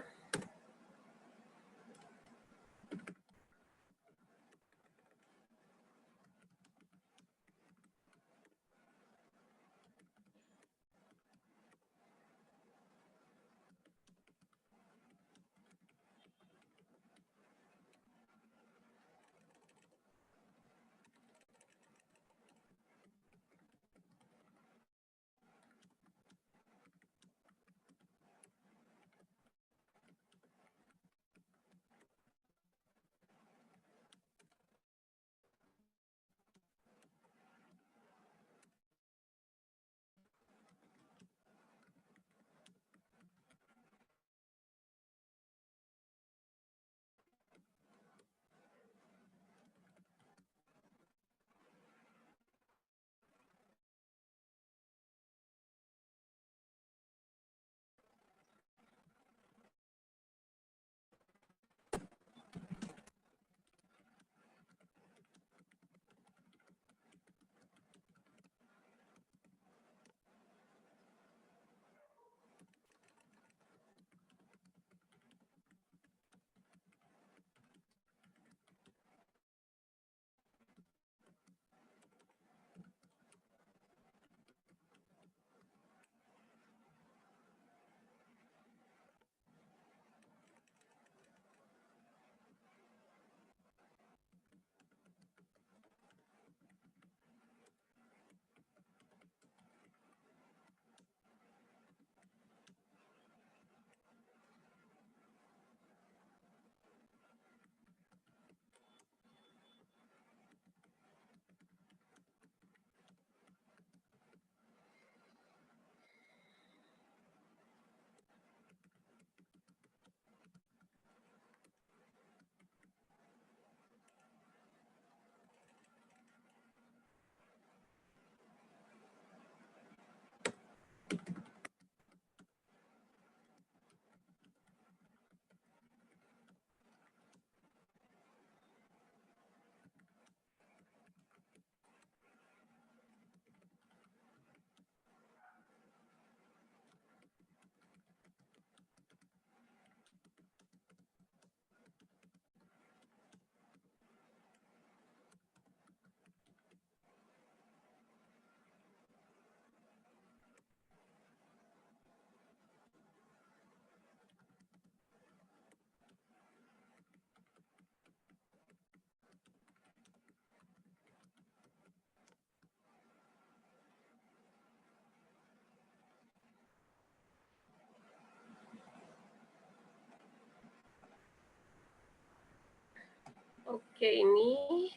Oke, ini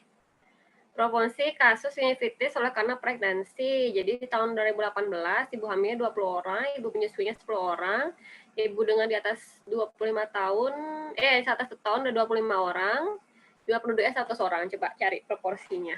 proporsi kasus sinusitis oleh karena pregnancy. Jadi tahun 2018 ibu hamilnya 20 orang, ibu menyusuinya 10 orang, ibu dengan di atas 25 tahun, di atas 1 tahun ada 25 orang, jumlah penduduknya 100 orang. Coba cari proporsinya.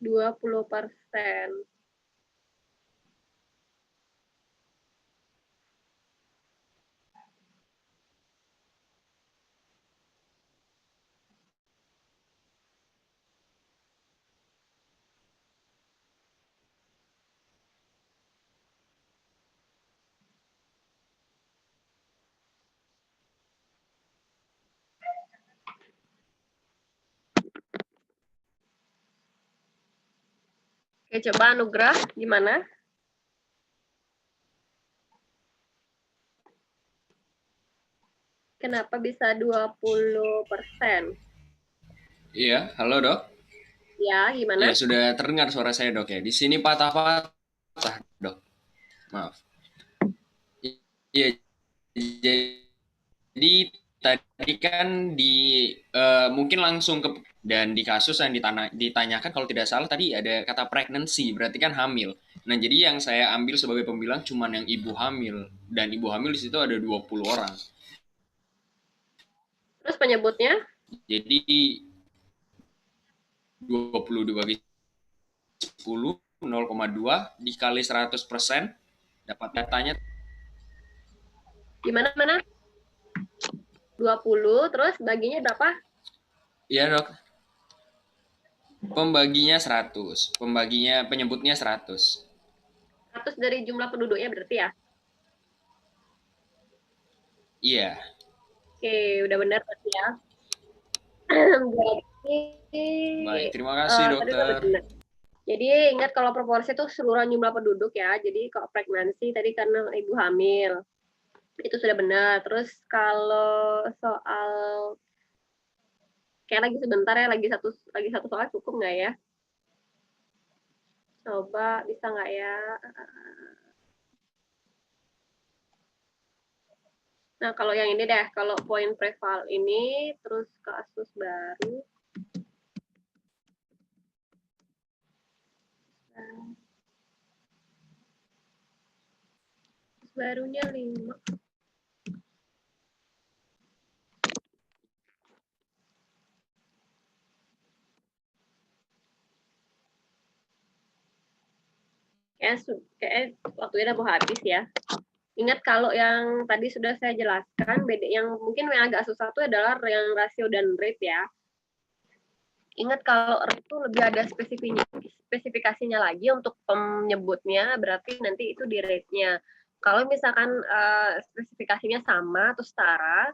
Dua 20%. Oke, coba Anugrah gimana? Kenapa bisa 20%? Iya, halo dok. Ya, gimana? Ya, sudah terdengar suara saya dok ya. Di sini patah-patah dok. Maaf. Iya, jadi tadi kan mungkin langsung ke dan di kasus yang ditanyakan kalau tidak salah tadi ada kata pregnancy, berarti kan hamil. Nah, jadi yang saya ambil sebagai pembilang cuman yang ibu hamil, dan ibu hamil di situ ada 20 orang. Terus penyebutnya? Jadi 20 dibagi 10, 0,2 dikali 100%, dapat datanya. Gimana, mana? 20, terus baginya berapa? Iya dok. Pembaginya 100, penyebutnya 100. 100 dari jumlah penduduknya berarti ya? Iya. Oke, udah benar berarti ya. Baik, terima kasih dokter. Jadi ingat kalau proporsi itu seluruh jumlah penduduk ya. Jadi kalau pregnancy tadi karena ibu hamil itu sudah benar. Terus kalau soal kayak lagi sebentar ya, lagi satu soal cukup nggak ya? Coba bisa nggak ya? Nah, kalau yang ini deh, kalau poin preval ini, terus kasus baru. Kasus barunya 5. Kayak waktunya udah mau habis ya. Ingat kalau yang tadi sudah saya jelaskan, beda yang mungkin yang agak susah itu adalah yang rasio dan rate ya. Ingat kalau rate itu lebih ada spesifikasinya lagi untuk penyebutnya, berarti nanti itu di rate-nya. Kalau misalkan spesifikasinya sama atau setara,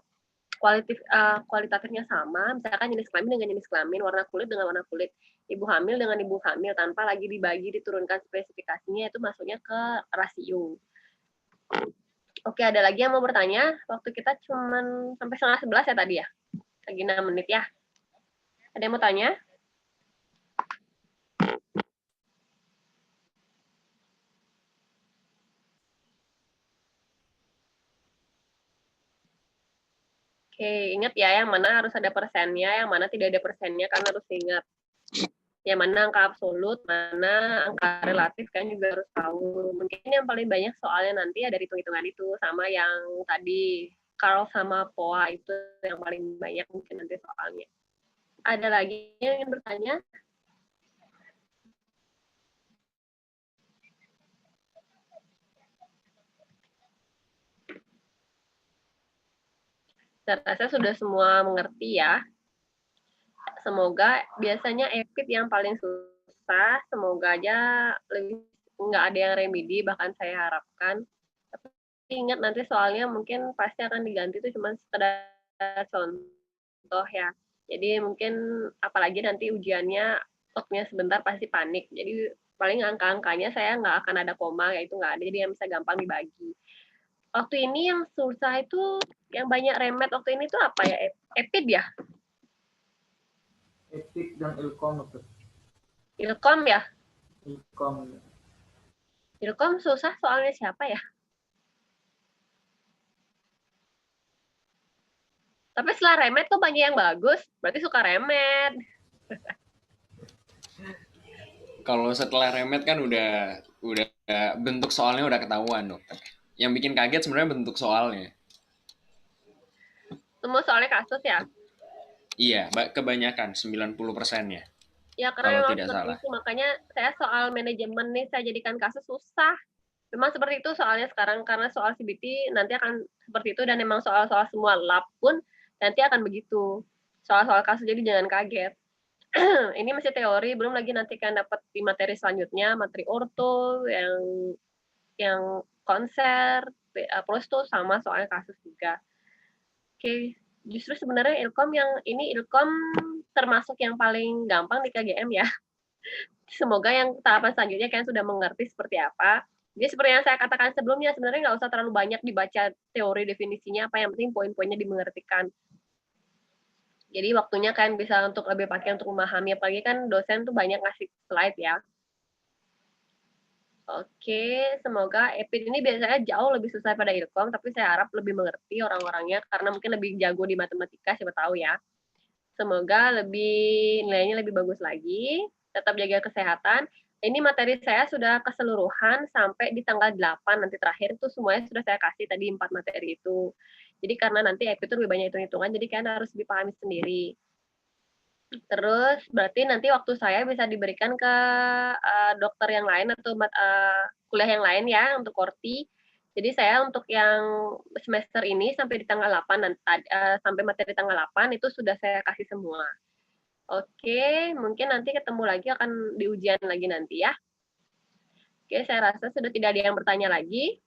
kualitatifnya sama, misalkan jenis kelamin dengan jenis kelamin, warna kulit dengan warna kulit, ibu hamil dengan ibu hamil, tanpa lagi dibagi, diturunkan spesifikasinya, itu masuknya ke rasio. Oke, ada lagi yang mau bertanya? Waktu kita cuman sampai 10:30 ya tadi ya? Lagi 6 menit ya. Ada yang mau tanya? Oke, ingat ya, yang mana harus ada persennya, yang mana tidak ada persennya, kan harus ingat. Yang mana angka absolut, mana angka relatif kan juga harus tahu. Mungkin yang paling banyak soalnya nanti ada hitung-hitungan itu, sama yang tadi, Carl sama Poa itu yang paling banyak mungkin nanti soalnya. Ada lagi yang ingin bertanya? Saya rasa sudah semua mengerti ya. Semoga biasanya EPID yang paling susah, semoga aja lebih nggak ada yang remedi, bahkan saya harapkan. Tapi ingat nanti soalnya mungkin pasti akan diganti itu cuma sekedar contoh ya. Jadi mungkin apalagi nanti ujiannya waktunya sebentar pasti panik. Jadi paling angka-angkanya saya nggak akan ada koma, ya itu nggak ada, jadi yang bisa gampang dibagi. Waktu ini yang susah itu, yang banyak remet waktu ini tuh apa ya? EPID ya? Etik dan Ilkom Dokter. Ilkom ya? Ilkom. Ilkom susah soalnya siapa ya? Tapi setelah remet tuh banyak yang bagus, berarti suka remet. Kalau setelah remet kan udah bentuk soalnya udah ketahuan, Dokter. Yang bikin kaget sebenarnya bentuk soalnya. Semua soalnya kasus ya? Iya, kebanyakan 90%-nya. Ya, karena Kalau memang tidak seperti salah. itu. Makanya saya soal manajemen nih, saya jadikan kasus susah. Memang seperti itu soalnya sekarang, karena soal CBT nanti akan seperti itu, dan memang soal-soal semua lab pun nanti akan begitu. Soal-soal kasus, jadi jangan kaget. Ini masih teori, belum lagi nanti kan dapat di materi selanjutnya, materi orto, yang konser, plus tuh sama soal kasus juga. Oke, justru sebenarnya Ilkom yang ini Ilkom termasuk yang paling gampang di KGM ya. Semoga yang tahapan selanjutnya kalian sudah mengerti seperti apa. Jadi seperti yang saya katakan sebelumnya, sebenarnya nggak usah terlalu banyak dibaca teori definisinya, apa yang penting poin-poinnya dimengertikan. Jadi waktunya kalian bisa untuk lebih pakai untuk memahami, apalagi kan dosen tuh banyak ngasih slide ya. Oke, semoga EPID ini biasanya jauh lebih susah pada Ilkom, tapi saya harap lebih mengerti orang-orangnya, karena mungkin lebih jago di matematika, siapa tahu ya. Semoga nilainya lebih bagus lagi, tetap jaga kesehatan. Ini materi saya sudah keseluruhan sampai di tanggal 8, nanti terakhir itu semuanya sudah saya kasih tadi 4 materi itu. Jadi karena nanti EPID itu lebih banyak hitung-hitungan, jadi kalian harus dipahami sendiri. Terus berarti nanti waktu saya bisa diberikan ke dokter yang lain atau kuliah yang lain ya untuk korti. Jadi saya untuk yang semester ini sampai di tanggal 8 sampai materi tanggal 8 itu sudah saya kasih semua. Oke, mungkin nanti ketemu lagi akan di ujian lagi nanti ya. Oke, saya rasa sudah tidak ada yang bertanya lagi.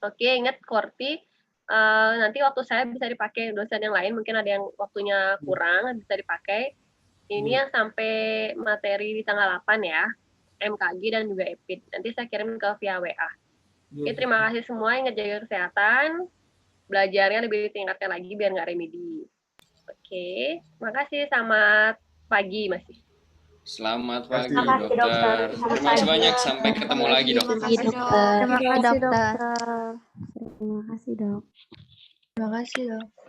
Oke, ingat korti. Nanti waktu saya bisa dipakai dosen yang lain, mungkin ada yang waktunya kurang, bisa dipakai. Ini yang sampai materi di tanggal 8 ya, MKG dan juga EPID. Nanti saya kirim ke via WA. Oke, terima kasih semua, ingat jaga kesehatan, belajarnya lebih ditingkatkan lagi biar nggak remedi. Oke, terima kasih, selamat pagi masih. Selamat pagi, Terima kasih, dokter. Terima kasih banyak, sampai ketemu lagi, Dok. Terima kasih, dokter. Terima kasih, dokter. Terima kasih, dok. Terima kasih, dok.